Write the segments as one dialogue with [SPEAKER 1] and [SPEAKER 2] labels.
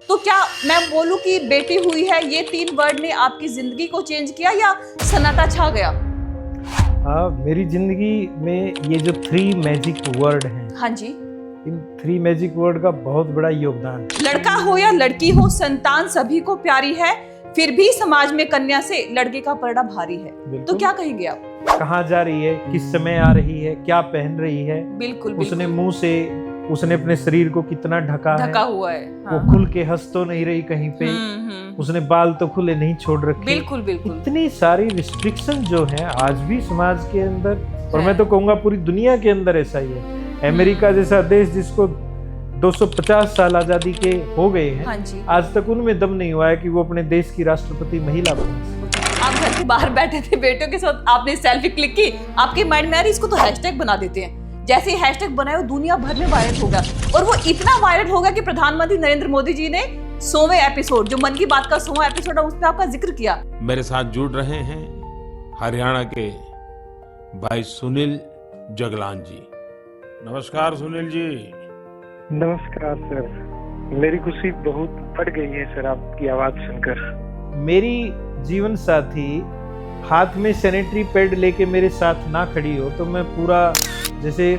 [SPEAKER 1] तो क्या मैं बोलूं कि बेटी हुई है, ये 3 वर्ड ने आपकी जिंदगी को चेंज किया या सन्नाटा छा गया?
[SPEAKER 2] हाँ, मेरी जिंदगी में ये जो 3 मैजिक वर्ड हैं,
[SPEAKER 1] हाँ जी।
[SPEAKER 2] इन 3 मैजिक वर्ड का बहुत बड़ा योगदान है।
[SPEAKER 1] लड़का हो या लड़की हो, संतान सभी को प्यारी है, फिर भी समाज में कन्या से लड़के का पर्दा भारी है। तो
[SPEAKER 2] बिल्कुल।
[SPEAKER 1] क्या कहेंगे आप?
[SPEAKER 2] कहाँ जा रही है, किस समय आ रही है, क्या पहन रही है,
[SPEAKER 1] बिल्कुल
[SPEAKER 2] उसने
[SPEAKER 1] बिल्कुल
[SPEAKER 2] मुंह से उसने अपने शरीर को कितना ढका
[SPEAKER 1] ढका
[SPEAKER 2] है,
[SPEAKER 1] हुआ है।
[SPEAKER 2] वो खुल के हंस तो नहीं रही कहीं पे, उसने बाल तो खुले नहीं छोड़ रखे।
[SPEAKER 1] बिल्कुल बिल्कुल
[SPEAKER 2] इतनी सारी रिस्ट्रिक्शन जो है आज भी समाज के अंदर, और
[SPEAKER 1] है।
[SPEAKER 2] मैं तो कहूँगा पूरी दुनिया के अंदर ऐसा ही है। अमेरिका जैसा देश जिसको 250 साल आजादी के हो गए हैं,
[SPEAKER 1] हाँ जी।
[SPEAKER 2] आज तक उनमें दम नहीं हुआ है कि वो अपने देश की राष्ट्रपति महिला बने।
[SPEAKER 1] आप घर के बाहर बैठे थे बेटियों के साथ, आपने सेल्फी क्लिक की, आपके माइंड में यार इसको तो हैशटैग बना देते हैं। जैसे ही हैशटैग बनाया, वो दुनिया भर में वायरल होगा, और वो इतना वायरल होगा कि प्रधानमंत्री नरेंद्र मोदी जी ने 100वें एपिसोड, जो मन की बात का 100वां एपिसोड है, उस पर आपका जिक्र किया।
[SPEAKER 3] मेरे साथ जुड़ रहे हैं हरियाणा के भाई सुनील जगलान जी। नमस्कार सुनील जी।
[SPEAKER 4] नमस्कार सर, मेरी खुशी बहुत बढ़ गई है सर आपकी आवाज सुनकर।
[SPEAKER 2] मेरी जीवन साथी हाथ में सैनिटरी पैड लेके मेरे साथ ना खड़ी हो तो मैं पूरा, जैसे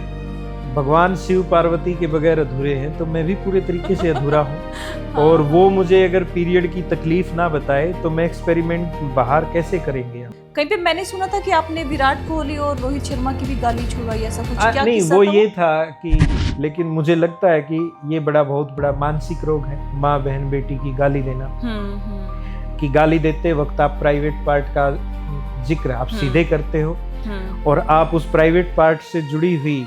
[SPEAKER 2] भगवान शिव पार्वती के बगैर अधूरे हैं, तो मैं भी पूरे तरीके से अधूरा हूँ। और वो मुझे अगर पीरियड की तकलीफ ना बताए तो मैं एक्सपेरिमेंट बाहर कैसे करेंगे हम?
[SPEAKER 1] कहीं पे मैंने सुना था कि आपने विराट कोहली और रोहित शर्मा की भी गाली छुड़वाई, ऐसा कुछ क्या
[SPEAKER 2] नहीं,
[SPEAKER 1] किस्सा
[SPEAKER 2] वो
[SPEAKER 1] था?
[SPEAKER 2] ये था कि, लेकिन मुझे लगता है कि ये बहुत बड़ा मानसिक रोग है, माँ बहन बेटी की गाली देना। कि गाली देते वक्त आप प्राइवेट पार्ट का जिक्र आप सीधे करते हो, और आप उस प्राइवेट पार्ट से जुड़ी हुई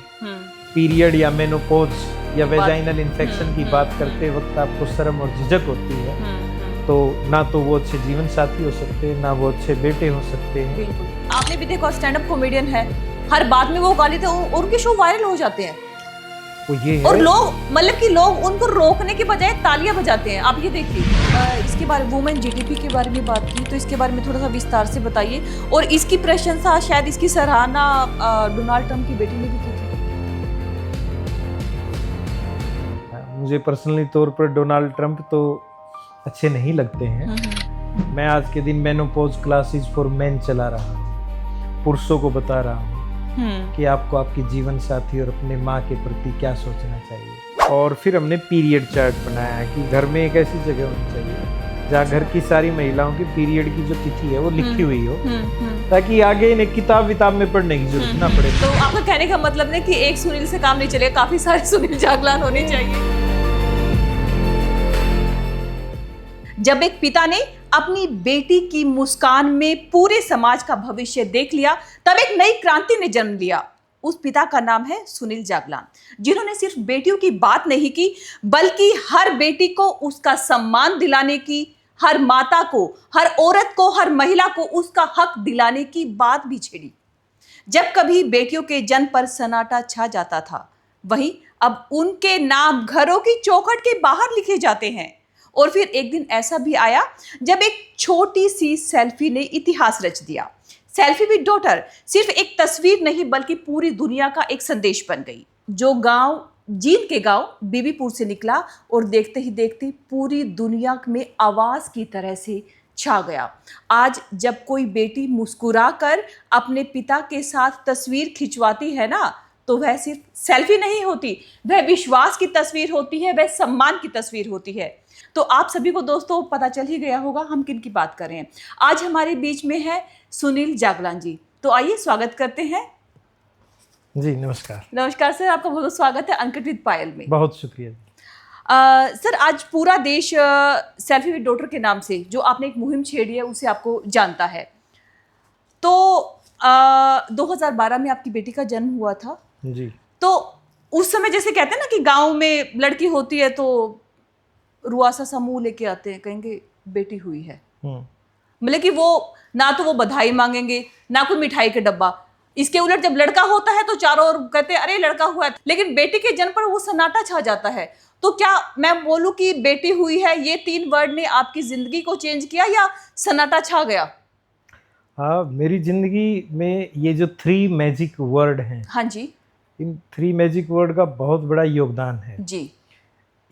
[SPEAKER 2] पीरियड या मेनोपॉज या वेजाइनल इन्फेक्शन की बात करते वक्त आपको शर्म और झिझक होती है, तो ना तो वो अच्छे जीवन साथी हो सकते हैं, ना वो अच्छे बेटे हो सकते हैं।
[SPEAKER 1] बिल्कुल। आपने भी देखो, स्टैंड अप कॉमेडियन है, हर बात में वो गाली दे और उनके शो वायरल हो जाते हैं,
[SPEAKER 2] वो ये है,
[SPEAKER 1] और लोग, मतलब कि लोग उनको रोकने के बजाय तालियां बजाते हैं। आप ये देखिए, इसके बारे में वुमेन जीडीपी के बारे में बात की, तो इसके बारे में थोड़ा सा विस्तार से बताइए। और इसकी प्रशंसा, शायद इसकी सराहना डोनाल्ड ट्रंप की बेटी ने भी की थी।
[SPEAKER 2] मुझे पर्सनली तौर पर डोनाल्ड ट्रंप तो अच्छे नहीं लगते हैं। मैं आज के दिन मेनोपॉज क्लासेस फॉर मेन चला रहा हूँ, पुरुषों को बता रहा हूँ कि आपको आपके जीवन साथी और अपने माँ के प्रति क्या सोचना चाहिए। और फिर हमने पीरियड चार्ट बनाया है कि घर में एक ऐसी जगह होनी चाहिए जहाँ घर की सारी महिलाओं की पीरियड की जो तिथि है वो लिखी हुई हो, ताकि आगे इन्हें किताब विताब में पढ़ने की जरूरत ना पड़े।
[SPEAKER 1] तो आपका कहने का मतलब है कि एक सुनील से काम नहीं चलेगा, काफी सारे सुनील जागलान होने चाहिए। जब एक पिता ने अपनी बेटी की मुस्कान में पूरे समाज का भविष्य देख लिया, तब एक नई क्रांति ने जन्म लिया। उस पिता का नाम है सुनील जागलान, जिन्होंने सिर्फ बेटियों की बात नहीं की, बल्कि हर बेटी को उसका सम्मान दिलाने की, हर माता को, हर औरत को, हर महिला को उसका हक दिलाने की बात भी छेड़ी। जब कभी बेटियों के जन्म पर सन्नाटा छा जाता था, वहीं अब उनके नाम घरों की चौखट के बाहर लिखे जाते हैं। और फिर एक दिन ऐसा भी आया जब एक छोटी सी सेल्फी ने इतिहास रच दिया। सेल्फी विद डॉटर सिर्फ एक तस्वीर नहीं, बल्कि पूरी दुनिया का एक संदेश बन गई, जो गांव, जींद के गांव बीबीपुर से निकला और देखते ही देखते पूरी दुनिया में आवाज की तरह से छा गया। आज जब कोई बेटी मुस्कुराकर अपने पिता के साथ तस्वीर खिंचवाती है ना, तो वह सिर्फ सेल्फी नहीं होती, वह विश्वास की तस्वीर होती है, वह सम्मान की तस्वीर होती है। तो आप सभी को दोस्तों पता चल ही गया होगा हम किन की बात कर रहे हैं। आज हमारे बीच में है सुनील जागलान जी, तो आइए स्वागत करते हैं।
[SPEAKER 2] जी नमस्कार।
[SPEAKER 1] नमस्कार सर, आपका बहुत स्वागत है अंकित विद पायल में।
[SPEAKER 2] बहुत शुक्रिया।
[SPEAKER 1] सर, आज पूरा देश सेल्फी विद डॉटर के नाम से जो आपने एक मुहिम छेड़ी है उसे आपको जानता है। तो 2012 में आपकी बेटी का जन्म हुआ था
[SPEAKER 2] जी।
[SPEAKER 1] तो उस समय जैसे कहते हैं ना कि गांव में लड़की होती है तो रुआसा समूह लेके आते हैं, कहेंगे बेटी हुई है, मतलब कि वो ना तो वो बधाई मांगेंगे ना कोई मिठाई के डब्बा। इसके उलट जब लड़का होता है तो चारों ओर कहते हैं अरे लड़का हुआ है, लेकिन बेटी के जन्म पर वो सन्नाटा छा जाता है। तो क्या मैं बोलूं कि बेटी हुई है, ये 3 वर्ड ने आपकी जिंदगी को चेंज किया या सन्नाटा छा गया?
[SPEAKER 2] हाँ, मेरी जिंदगी में ये जो 3 मैजिक वर्ड हैं,
[SPEAKER 1] हाँ जी,
[SPEAKER 2] इन 3 मैजिक वर्ड का बहुत बड़ा योगदान है
[SPEAKER 1] जी।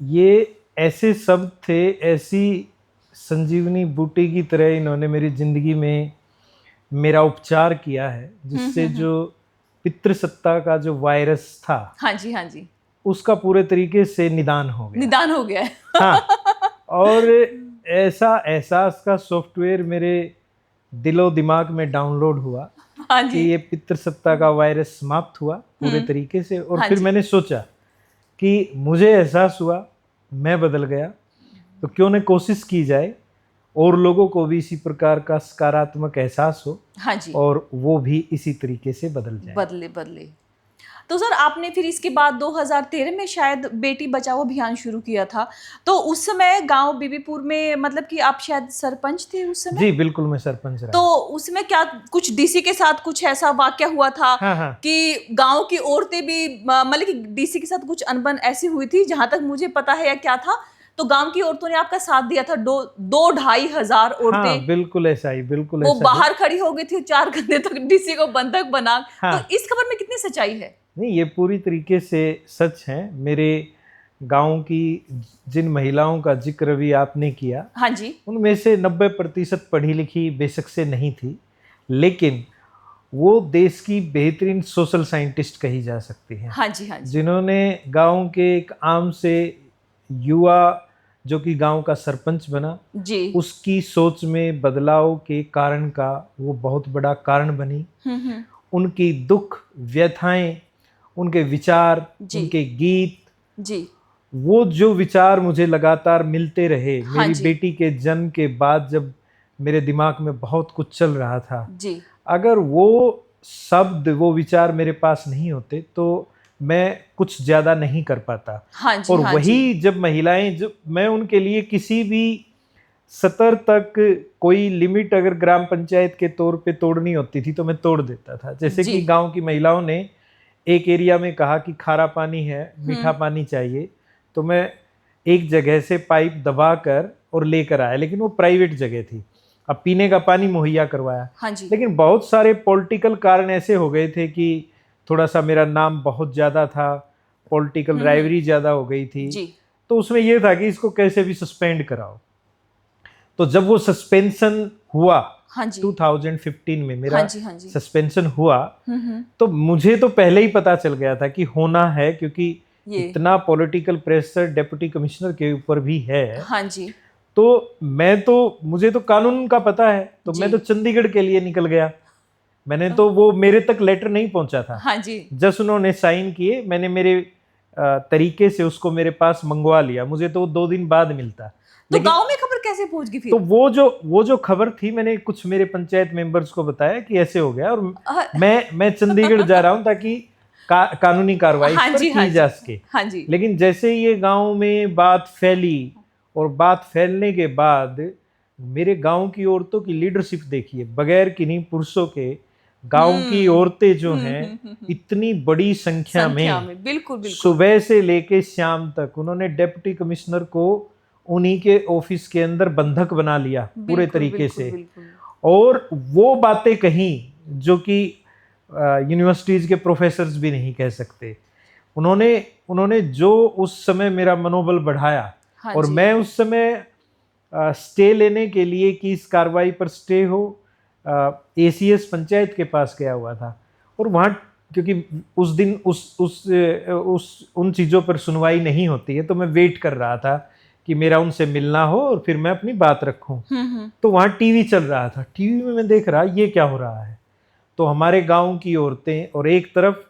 [SPEAKER 2] ये ऐसे शब्द थे, ऐसी संजीवनी बूटी की तरह इन्होंने मेरी जिंदगी में मेरा उपचार किया है, जिससे जो पितृसत्ता का जो वायरस था,
[SPEAKER 1] हाँ जी, हाँ जी,
[SPEAKER 2] उसका पूरे तरीके से निदान हो गया।
[SPEAKER 1] निदान हो गया है।
[SPEAKER 2] हाँ, और ऐसा एहसास का सॉफ्टवेयर मेरे दिलो दिमाग में डाउनलोड हुआ
[SPEAKER 1] हाँ
[SPEAKER 2] कि
[SPEAKER 1] जी,
[SPEAKER 2] ये पितृसत्ता का वायरस समाप्त हुआ पूरे तरीके से। और
[SPEAKER 1] हाँ
[SPEAKER 2] फिर
[SPEAKER 1] जी।
[SPEAKER 2] मैंने सोचा कि मुझे एहसास हुआ, मैं बदल गया, तो क्यों न कोशिश की जाए और लोगों को भी इसी प्रकार का सकारात्मक एहसास हो
[SPEAKER 1] हाँ जी,
[SPEAKER 2] और वो भी इसी तरीके से बदल जाए।
[SPEAKER 1] बदले बदले। तो सर आपने फिर इसके बाद 2013 में शायद बेटी बचाओ अभियान शुरू किया था, तो उस समय गांव बीबीपुर में मतलब कि आप शायद सरपंच थे उस समय?
[SPEAKER 2] जी बिल्कुल, मैं सरपंच रहा।
[SPEAKER 1] तो उसमें क्या कुछ डीसी के साथ कुछ ऐसा वाकया हुआ था
[SPEAKER 2] हाँ हाँ,
[SPEAKER 1] कि गांव की औरतें भी मतलब कि डीसी के साथ कुछ अनबन ऐसी हुई थी, जहां तक मुझे पता है या क्या था, तो गांव की औरतों ने आपका साथ दिया था। 2-2,500
[SPEAKER 2] हाँ
[SPEAKER 1] औरतें
[SPEAKER 2] बिल्कुल ऐसा ही, बिल्कुल
[SPEAKER 1] वो
[SPEAKER 2] ऐसा ही।
[SPEAKER 1] बाहर खड़ी हो गई थी 4 घंटे तक डीसी को बंधक बना।
[SPEAKER 2] हाँ।
[SPEAKER 1] तो इस खबर में कितनी सच्चाई है?
[SPEAKER 2] नहीं, ये पूरी तरीके से सच है। मेरे गांव की जिन महिलाओं का जिक्र भी आपने किया,
[SPEAKER 1] हाँ जी,
[SPEAKER 2] उनमें से 90% पढ़ी लिखी बेशक से नहीं थी, लेकिन वो देश की बेहतरीन सोशल साइंटिस्ट कही जा सकती हैं,
[SPEAKER 1] हाँ जी, हाँ जी,
[SPEAKER 2] जिन्होंने गांव के एक आम से युवा जो कि गांव का सरपंच बना,
[SPEAKER 1] जी,
[SPEAKER 2] उसकी सोच में बदलाव के कारण का वो बहुत बड़ा कारण बनी।
[SPEAKER 1] हम्म,
[SPEAKER 2] उनकी दुख व्यथाएं, उनके विचार,
[SPEAKER 1] जी।
[SPEAKER 2] उनके गीत,
[SPEAKER 1] जी,
[SPEAKER 2] वो जो विचार मुझे लगातार मिलते रहे।
[SPEAKER 1] हाँ
[SPEAKER 2] मेरी
[SPEAKER 1] जी।
[SPEAKER 2] बेटी के जन्म के बाद जब मेरे दिमाग में बहुत कुछ चल रहा था,
[SPEAKER 1] जी,
[SPEAKER 2] अगर वो शब्द, वो विचार मेरे पास नहीं होते तो मैं कुछ ज़्यादा नहीं कर पाता।
[SPEAKER 1] हाँ जी,
[SPEAKER 2] और
[SPEAKER 1] हाँ
[SPEAKER 2] वही
[SPEAKER 1] जी,
[SPEAKER 2] जब महिलाएं, जब मैं उनके लिए किसी भी सतर तक कोई लिमिट अगर ग्राम पंचायत के तौर पे तोड़नी होती थी तो मैं तोड़ देता था। जैसे
[SPEAKER 1] जी।
[SPEAKER 2] कि गांव की महिलाओं ने एक एरिया में कहा कि खारा पानी है, मीठा पानी चाहिए, तो मैं एक जगह से पाइप दबा कर और लेकर आया, लेकिन वो प्राइवेट जगह थी। अब पीने का पानी मुहैया करवाया,
[SPEAKER 1] हाँ जी,
[SPEAKER 2] लेकिन बहुत सारे पॉलिटिकल कारण ऐसे हो गए थे कि थोड़ा सा मेरा नाम बहुत ज़्यादा था, पॉलिटिकल राइवरी ज़्यादा हो गई थी,
[SPEAKER 1] जी,
[SPEAKER 2] तो उसमें यह था कि इसको कैसे भी सस्पेंड कराओ। तो जब वो सस्पेंशन हुआ
[SPEAKER 1] हाँ जी,
[SPEAKER 2] 2015 में, मेरा
[SPEAKER 1] हाँ जी, हाँ जी,
[SPEAKER 2] सस्पेंशन हुआ,
[SPEAKER 1] हम्म,
[SPEAKER 2] तो मुझे तो पहले ही पता चल गया था कि होना है, क्योंकि
[SPEAKER 1] ये,
[SPEAKER 2] इतना पॉलिटिकल प्रेशर डिप्टी कमिश्नर के ऊपर भी है।
[SPEAKER 1] हाँ जी,
[SPEAKER 2] तो मुझे तो कानून का पता है, तो मैं
[SPEAKER 1] जी।
[SPEAKER 2] तो चंडीगढ़ के लिए निकल गया। मैंने तो, वो मेरे तक लेटर नहीं पहुंचा था,
[SPEAKER 1] हाँ जी,
[SPEAKER 2] जस्ट उन्होंने साइन किए, मैंने मेरे तरीके से उसको मेरे पास मंगवा लिया। मुझे तो 2 दिन बाद मिलता।
[SPEAKER 1] तो
[SPEAKER 2] लेकिन
[SPEAKER 1] गांव में खबर कैसे पहुंच गई फिर?
[SPEAKER 2] तो वो जो खबर थी, मैंने कुछ मेरे पंचायत मेंबर्स को बताया कि ऐसे हो गया, और
[SPEAKER 1] अ-
[SPEAKER 2] मैं चंडीगढ़ जा रहा हूं ताकि कानूनी कार्रवाई इस
[SPEAKER 1] हाँ
[SPEAKER 2] पर
[SPEAKER 1] जी, हाँ
[SPEAKER 2] की
[SPEAKER 1] जी,
[SPEAKER 2] जा सके।
[SPEAKER 1] हाँ जी,
[SPEAKER 2] लेकिन जैसे ये गांव में बात फैली, और बात फैलने के बाद मेरे गांव की औरतों की लीडरशिप देखिए, बगैर किन्हीं पुरुषों के गांव की औरतें जो हैं, इतनी बड़ी संख्या
[SPEAKER 1] संख्या
[SPEAKER 2] में
[SPEAKER 1] में, बिल्कुल बिल्कुल,
[SPEAKER 2] सुबह से लेके शाम तक उन्होंने डिप्टी कमिश्नर को उन्हीं के ऑफिस के अंदर बंधक बना लिया पूरे
[SPEAKER 1] बिल्कुल,
[SPEAKER 2] तरीके
[SPEAKER 1] बिल्कुल,
[SPEAKER 2] से।
[SPEAKER 1] बिल्कुल,
[SPEAKER 2] और वो बातें कहीं जो कि यूनिवर्सिटीज के प्रोफेसर्स भी नहीं कह सकते। उन्होंने जो उस समय मेरा मनोबल बढ़ाया,
[SPEAKER 1] हाँ
[SPEAKER 2] और
[SPEAKER 1] जी,
[SPEAKER 2] मैं उस समय स्टे लेने के लिए कि इस कार्रवाई पर स्टे हो, एसीएस पंचायत के पास गया हुआ था। और वहाँ, क्योंकि उस दिन उन चीज़ों पर सुनवाई नहीं होती है, तो मैं वेट कर रहा था कि मेरा उनसे मिलना हो और फिर मैं अपनी बात रखूं। तो वहाँ टीवी चल रहा था, टीवी में मैं देख रहा ये क्या हो रहा है। तो हमारे गांव की औरतें, और एक तरफ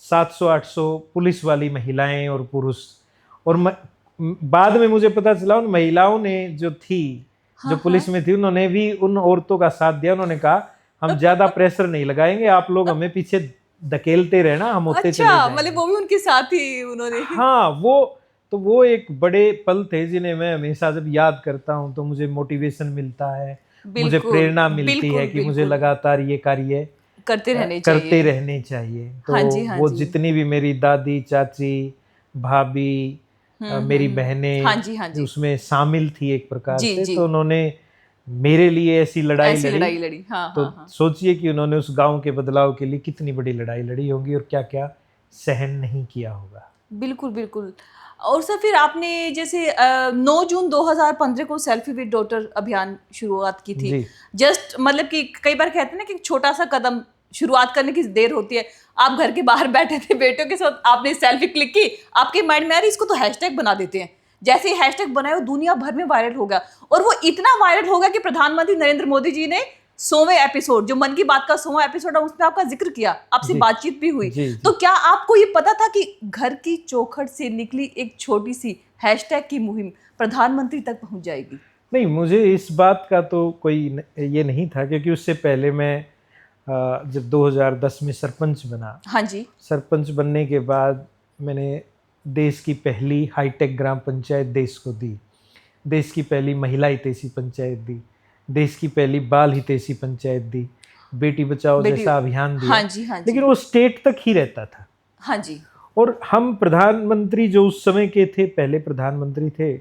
[SPEAKER 2] 700-800 पुलिस वाली महिलाएं और पुरुष, और बाद में मुझे पता चला उन महिलाओं ने जो थी, जो पुलिस में थी, उन्होंने भी उन औरतों का साथ दिया। उन्होंने कहा हम ज्यादा प्रेशर नहीं लगाएंगे, आप लोग हमें पीछे धकेलते रहना, हम होते चले
[SPEAKER 1] अच्छा,
[SPEAKER 2] जाएंगे।
[SPEAKER 1] मतलब वो भी उनके साथ ही उन्होंने,
[SPEAKER 2] हाँ, वो एक बड़े पल थे जिन्हें मैं हमेशा जब याद करता हूँ तो मुझे मोटिवेशन मिलता है, मुझे प्रेरणा मिलती है कि मुझे लगातार ये कार्य
[SPEAKER 1] करते रहने चाहिए।
[SPEAKER 2] तो
[SPEAKER 1] हाँ जी, हाँ
[SPEAKER 2] वो
[SPEAKER 1] जी,
[SPEAKER 2] जितनी भी मेरी दादी, चाची, भाभी, मेरी बहनें,
[SPEAKER 1] हाँ जी, हाँ जी,
[SPEAKER 2] उसमें शामिल थी एक प्रकार
[SPEAKER 1] जी,
[SPEAKER 2] से।
[SPEAKER 1] जी,
[SPEAKER 2] तो उन्होंने मेरे लिए ऐसी लड़ाई
[SPEAKER 1] लड़ी, हाँ,
[SPEAKER 2] तो
[SPEAKER 1] हाँ, हाँ,
[SPEAKER 2] सोचिए कि उन्होंने उस गांव के बदलाव के लिए कितनी बड़ी लड़ाई लड़ी होगी और क्या क्या सहन नहीं किया होगा।
[SPEAKER 1] बिल्कुल बिल्कुल। और सर फिर आपने जैसे 9 जून 2015 को सेल्फी विद डॉटर अभियान शुरुआत की थी।
[SPEAKER 2] जी।
[SPEAKER 1] जस्ट मतलब कि कई बार कहते हैं ना कि छोटा सा कदम शुरुआत करने की देर होती है। आप घर के बाहर बैठे थे बेटों के साथ, आपने सेल्फी क्लिक की, आपके माइंड में यार इसको तो हैशटैग बना देते हैं। जैसे ही हैशटैग बनाया वो दुनिया भर में वायरल हो गया, और वो इतना वायरल हो गया कि प्रधानमंत्री नरेंद्र मोदी जी ने 100वें एपिसोड, जो मन की बात का 100वां एपिसोड है, उसमें आपका जिक्र किया, आपसे
[SPEAKER 2] जी।
[SPEAKER 1] बातचीत भी हुई।
[SPEAKER 2] जी, जी।
[SPEAKER 1] तो क्या आपको ये पता था कि घर की चौखट से निकली एक छोटी सी हैशटैग की मुहिम प्रधानमंत्री तक पहुंच जाएगी?
[SPEAKER 2] नहीं, मुझे इस बात का तो ये नहीं था, क्योंकि उससे पहले मैं जब 2010 में सरपंच बना,
[SPEAKER 1] हाँ जी।
[SPEAKER 2] सरपंच बनने के बाद मैंने देश की पहली हाईटेक ग्राम पंचायत देश को दी, देश की पहली महिला हितैषी पंचायत दी, देश की पहली बाल हितैषी पंचायत दी, बेटी बचाओ जैसा अभियान दिया।
[SPEAKER 1] हाँ जी, हाँ जी।
[SPEAKER 2] लेकिन वो स्टेट तक ही रहता था।
[SPEAKER 1] हाँ जी।
[SPEAKER 2] और हम प्रधानमंत्री जो उस समय के थे, पहले प्रधानमंत्री थे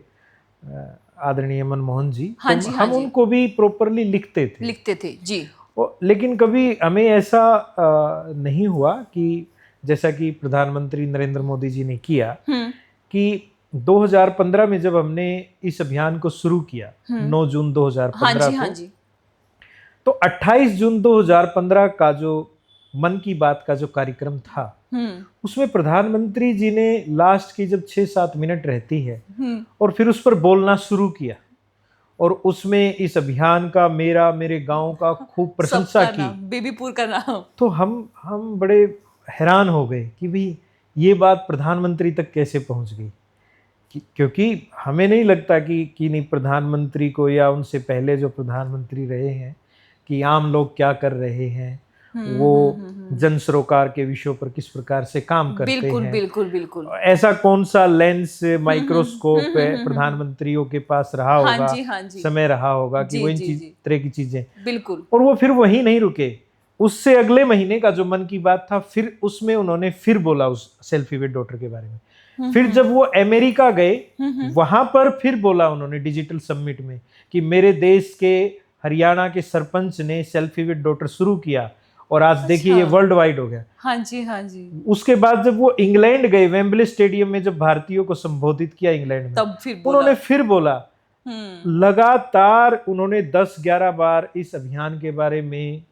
[SPEAKER 2] आदरणीय मनमोहन जी,
[SPEAKER 1] हाँ
[SPEAKER 2] तो
[SPEAKER 1] जी, हाँ
[SPEAKER 2] हम
[SPEAKER 1] जी।
[SPEAKER 2] उनको भी प्रॉपरली लिखते थे
[SPEAKER 1] जी।
[SPEAKER 2] लेकिन कभी हमें ऐसा नहीं हुआ कि जैसा कि प्रधानमंत्री नरेंद्र मोदी जी ने किया, कि 2015 में जब हमने इस अभियान को शुरू किया, 9 जून 2015
[SPEAKER 1] हाँ जी, हाँ
[SPEAKER 2] को,
[SPEAKER 1] जी।
[SPEAKER 2] तो 28 जून 2015 का जो मन की बात का जो कार्यक्रम था, उसमें प्रधानमंत्री जी ने लास्ट की जब 6-7 मिनट रहती है और फिर उस पर बोलना शुरू किया, और उसमें इस अभियान का, मेरे गांव का खूब प्रशंसा
[SPEAKER 1] सबका
[SPEAKER 2] की,
[SPEAKER 1] नाम, बेबीपुर का नाम।
[SPEAKER 2] तो हम बड़े हैरान हो गए कि भाई ये बात प्रधानमंत्री तक कैसे पहुंच गई। क्योंकि हमें नहीं लगता कि नहीं, प्रधानमंत्री को या उनसे पहले जो प्रधानमंत्री रहे हैं, कि आम लोग क्या कर रहे हैं, वो जन सरोकार के विषयों पर किस प्रकार से काम करते
[SPEAKER 1] बिल्कुल
[SPEAKER 2] हैं,
[SPEAKER 1] बिल्कुल बिल्कुल।
[SPEAKER 2] ऐसा कौन सा लेंस, माइक्रोस्कोप प्रधानमंत्रियों के पास रहा
[SPEAKER 1] हाँ
[SPEAKER 2] होगा,
[SPEAKER 1] जी, हाँ जी।
[SPEAKER 2] समय रहा होगा कि
[SPEAKER 1] जी,
[SPEAKER 2] वो इन
[SPEAKER 1] जी, जी।
[SPEAKER 2] तरह की चीजें।
[SPEAKER 1] बिल्कुल।
[SPEAKER 2] और वो फिर वहीं नहीं रुके, उससे अगले महीने का जो मन की बात था, फिर उसमें उन्होंने फिर बोला उस सेल्फी विद डॉटर के बारे में। फिर जब वो अमेरिका गए, वहां पर फिर बोला उन्होंने डिजिटल समिट में कि मेरे देश के हरियाणा के सरपंच ने सेल्फी विद डॉटर शुरू किया, और आज देखिए ये वर्ल्ड वाइड हो गया।
[SPEAKER 1] हाँ जी, हाँ जी।
[SPEAKER 2] उसके बाद जब वो इंग्लैंड गए, वेम्बले स्टेडियम में जब भारतीयों को संबोधित किया इंग्लैंड में,
[SPEAKER 1] तब फिर बोला।
[SPEAKER 2] उन्होंने फिर बोला। लगातार उन्होंने 10-11 बार इस अभियान के बारे में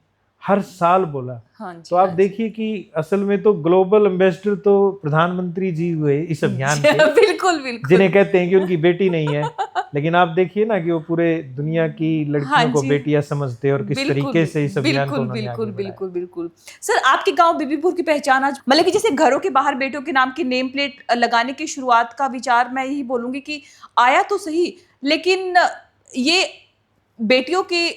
[SPEAKER 2] हर साल बोला।
[SPEAKER 1] हाँ जी,
[SPEAKER 2] तो आप
[SPEAKER 1] हाँ
[SPEAKER 2] देखिए कि असल में तो ग्लोबल एम्बेसडर तो प्रधानमंत्री जी हुए इस अभियान के,
[SPEAKER 1] बिल्कुल बिल्कुल।
[SPEAKER 2] जिन्हें कहते हैं कि उनकी बेटी नहीं है, लेकिन आप देखिए ना कि वो पूरे दुनिया की लड़कियों
[SPEAKER 1] हाँ
[SPEAKER 2] को
[SPEAKER 1] जी।
[SPEAKER 2] बेटियां समझते हैं, और किस तरीके से इस अभियान को
[SPEAKER 1] बिल्कुल
[SPEAKER 2] उन्होंने
[SPEAKER 1] बिल्कुल
[SPEAKER 2] आगे बढ़ाया।
[SPEAKER 1] बिल्कुल बिल्कुल। सर, आपके गांव बेबीपुर की पहचान आज, मतलब कि जैसे घरों के बाहर बेटों के नाम की नेम प्लेट लगाने की शुरुआत का विचार, मैं यही बोलूंगी कि आया तो सही, लेकिन ये बेटियों की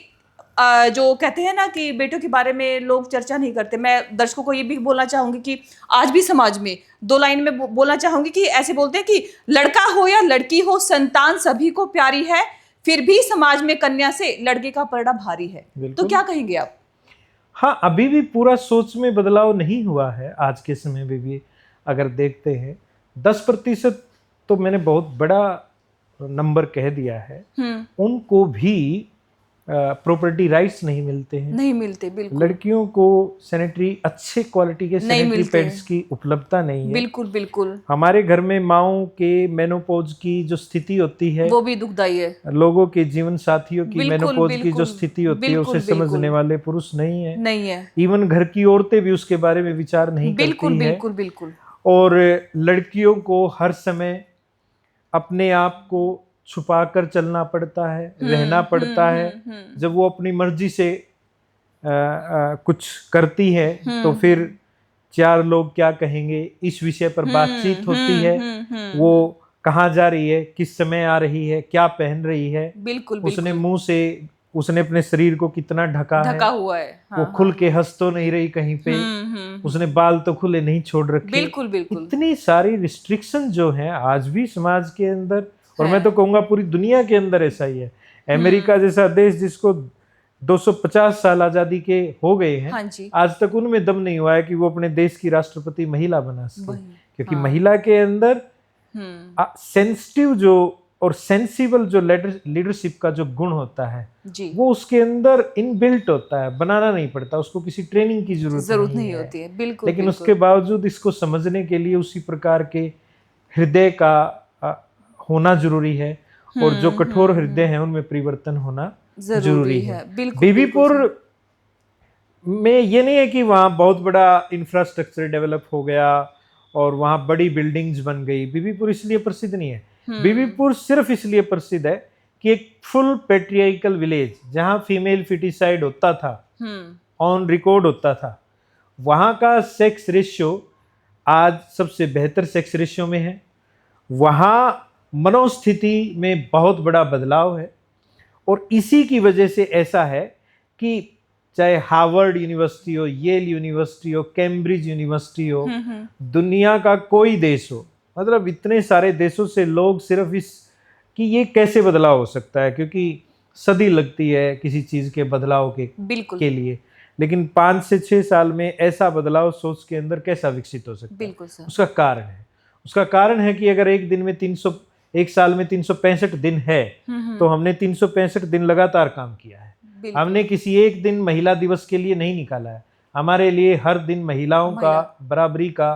[SPEAKER 1] जो कहते हैं ना कि बेटों के बारे में लोग चर्चा नहीं करते। मैं दर्शकों को ये भी बोलना चाहूंगी कि आज भी समाज में 2 लाइन में बोलना चाहूंगी कि ऐसे बोलते हैं कि लड़का हो या लड़की हो, संतान सभी को प्यारी है, फिर भी समाज में कन्या से लड़के का पर्दा भारी है। तो क्या कहेंगे आप?
[SPEAKER 2] हाँ, अभी भी पूरा सोच में बदलाव नहीं हुआ है। आज के समय में भी अगर देखते हैं, 10% तो मैंने बहुत बड़ा नंबर कह दिया है, उनको भी प्रॉपर्टी राइट्स नहीं मिलते हैं,
[SPEAKER 1] नहीं मिलते। बिल्कुल।
[SPEAKER 2] लड़कियों को सैनिटरी, अच्छे क्वालिटी के सैनिटरी पैड्स की उपलब्धता नहीं है।
[SPEAKER 1] बिल्कुल बिल्कुल।
[SPEAKER 2] हमारे घर में माओं के मेनोपॉज की जो स्थिति होती है,
[SPEAKER 1] वो भी दुखदाई है।
[SPEAKER 2] लोगों के जीवन साथियों की
[SPEAKER 1] बिल्कुल,
[SPEAKER 2] मेनोपॉज की जो
[SPEAKER 1] बिल्कुल,
[SPEAKER 2] स्थिति होती है, उसे
[SPEAKER 1] बिल्कुल,
[SPEAKER 2] समझने वाले पुरुष नहीं है।
[SPEAKER 1] नहीं है।
[SPEAKER 2] इवन घर की औरतें भी उसके बारे में विचार नहीं
[SPEAKER 1] बिल्कुल
[SPEAKER 2] करती है।
[SPEAKER 1] बिल्कुल बिल्कुल।
[SPEAKER 2] और लड़कियों को हर समय अपने आप को छुपा कर चलना पड़ता है, रहना पड़ता है। जब वो अपनी मर्जी से कुछ करती है, तो फिर 4 लोग क्या कहेंगे, इस विषय पर बातचीत होती है। वो कहाँ जा रही है, किस समय आ रही है, क्या पहन रही है,
[SPEAKER 1] बिल्कुल
[SPEAKER 2] उसने मुंह से, उसने अपने शरीर को कितना ढका
[SPEAKER 1] हुआ है।
[SPEAKER 2] वो खुल के हंस तो नहीं रही कहीं पे, उसने बाल तो खुले नहीं छोड़ रखे।
[SPEAKER 1] बिल्कुल बिल्कुल।
[SPEAKER 2] इतनी सारी रिस्ट्रिक्शन जो है आज भी समाज के अंदर, और मैं तो कहूंगा पूरी दुनिया के अंदर ऐसा ही है। अमेरिका जैसा देश जिसको 250 साल आजादी के हो गए हैं,
[SPEAKER 1] हाँ जी।
[SPEAKER 2] आज तक उनमें दम नहीं हुआ है कि वो अपने देश की राष्ट्रपति महिला बना सके, क्योंकि महिला के अंदर सेंसिटिव जो और सेंसिबल जो लीडरशिप का जो गुण होता है जी, वो उसके अंदर इनबिल्ट होता है, बनाना नहीं पड़ता, उसको किसी ट्रेनिंग की जरूरत नहीं होती है। बिल्कुल। लेकिन उसके बावजूद इसको समझने के लिए उसी प्रकार के हृदय का होना जरूरी है, और जो कठोर हृदय
[SPEAKER 1] हम्म।
[SPEAKER 2] हैं उनमें परिवर्तन होना
[SPEAKER 1] जरूरी
[SPEAKER 2] जरूरी
[SPEAKER 1] है,
[SPEAKER 2] है।
[SPEAKER 1] बिल्कुल
[SPEAKER 2] बीबीपुर
[SPEAKER 1] बिल्कुल
[SPEAKER 2] में ये नहीं है कि वहाँ बहुत बड़ा इंफ्रास्ट्रक्चर डेवलप हो गया और वहाँ बड़ी बिल्डिंग्स बन गई। बीबीपुर इसलिए प्रसिद्ध नहीं है। बीबीपुर सिर्फ इसलिए प्रसिद्ध है कि एक फुल पेट्रियार्कल विलेज, जहाँ फीमेल फिटिसाइड होता था, ऑन रिकॉर्ड होता था, वहाँ का सेक्स रेशियो आज सबसे बेहतर सेक्स रेशियो में है। वहाँ मनोस्थिति में बहुत बड़ा बदलाव है, और इसी की वजह से ऐसा है कि चाहे हार्वर्ड यूनिवर्सिटी हो, येल यूनिवर्सिटी हो, कैम्ब्रिज यूनिवर्सिटी हो, दुनिया का कोई देश हो, मतलब इतने सारे देशों से लोग सिर्फ इस कि ये कैसे बदलाव हो सकता है, क्योंकि सदी लगती है किसी चीज़ के बदलाव
[SPEAKER 1] बिल्कुल
[SPEAKER 2] के लिए, लेकिन 5 से 6 साल में ऐसा बदलाव सोच के अंदर कैसा विकसित हो सकता है?
[SPEAKER 1] बिल्कुल सर।
[SPEAKER 2] उसका कारण है कि अगर एक दिन में 1 साल में 365 दिन है, तो हमने 365 दिन लगातार काम किया है। हमने किसी एक दिन महिला दिवस के लिए नहीं निकाला है। हमारे लिए हर दिन महिलाओं का बराबरी का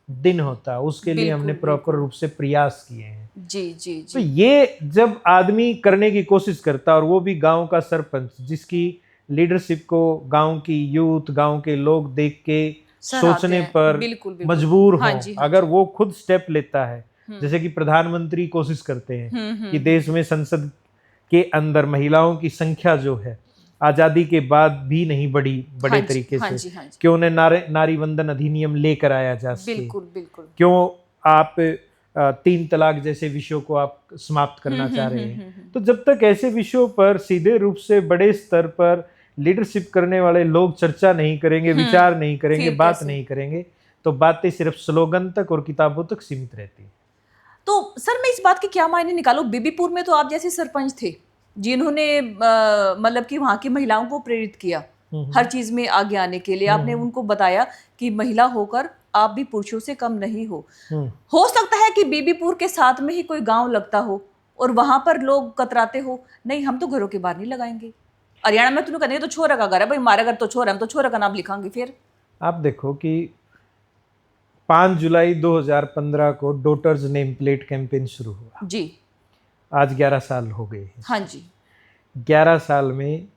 [SPEAKER 2] दिन होता है, उसके लिए हमने प्रॉपर रूप से प्रयास किए हैं।
[SPEAKER 1] जी जी जी।
[SPEAKER 2] तो ये जब आदमी करने की कोशिश करता है, और वो भी गांव का सरपंच, जिसकी लीडरशिप को गांव की यूथ, गांव के लोग देख के सोचने पर मजबूर हो, अगर वो खुद स्टेप लेता है, जैसे कि प्रधानमंत्री कोशिश करते हैं कि देश में संसद के अंदर महिलाओं की संख्या जो है आजादी के बाद भी नहीं बढ़ी बड़े तरीके से, क्यों उन्हें नारी वंदन अधिनियम लेकर आया जा सके,
[SPEAKER 1] बिल्कुल
[SPEAKER 2] क्यों आप 3 तलाक जैसे विषयों को आप समाप्त करना चाह रहे हैं। तो जब तक ऐसे विषयों पर सीधे रूप से बड़े स्तर पर लीडरशिप करने वाले लोग चर्चा नहीं करेंगे, विचार नहीं करेंगे, बात नहीं करेंगे, तो बातें सिर्फ स्लोगन तक और किताबों तक सीमित रहती है।
[SPEAKER 1] तो सर मैं इस बात के क्या मायने निकालूं, बीबीपुर में तो आप जैसे सरपंच थे जिन्होंने मतलब कि वहाँ की महिलाओं को प्रेरित किया हर चीज में आगे आने के लिए। आपने उनको बताया कि महिला होकर आप भी पुरुषों से कम नहीं हो सकता है कि बीबीपुर के साथ में ही कोई गांव लगता हो और वहां पर लोग कतराते हो, नहीं हम तो घरों के बाहर नहीं लगाएंगे, हरियाणा में तूने कहने तो छोरा का घर है भाई, हमारा घर तो छोरा, हम तो छोरा का नाम लिखाएंगे। फिर
[SPEAKER 2] आप देखो कि 5 जुलाई 2015 को डॉटर्स नेम प्लेट कैंपेन शुरू हुआ
[SPEAKER 1] जी।
[SPEAKER 2] आज 11 साल हो गए।
[SPEAKER 1] हाँ जी।
[SPEAKER 2] 11 साल में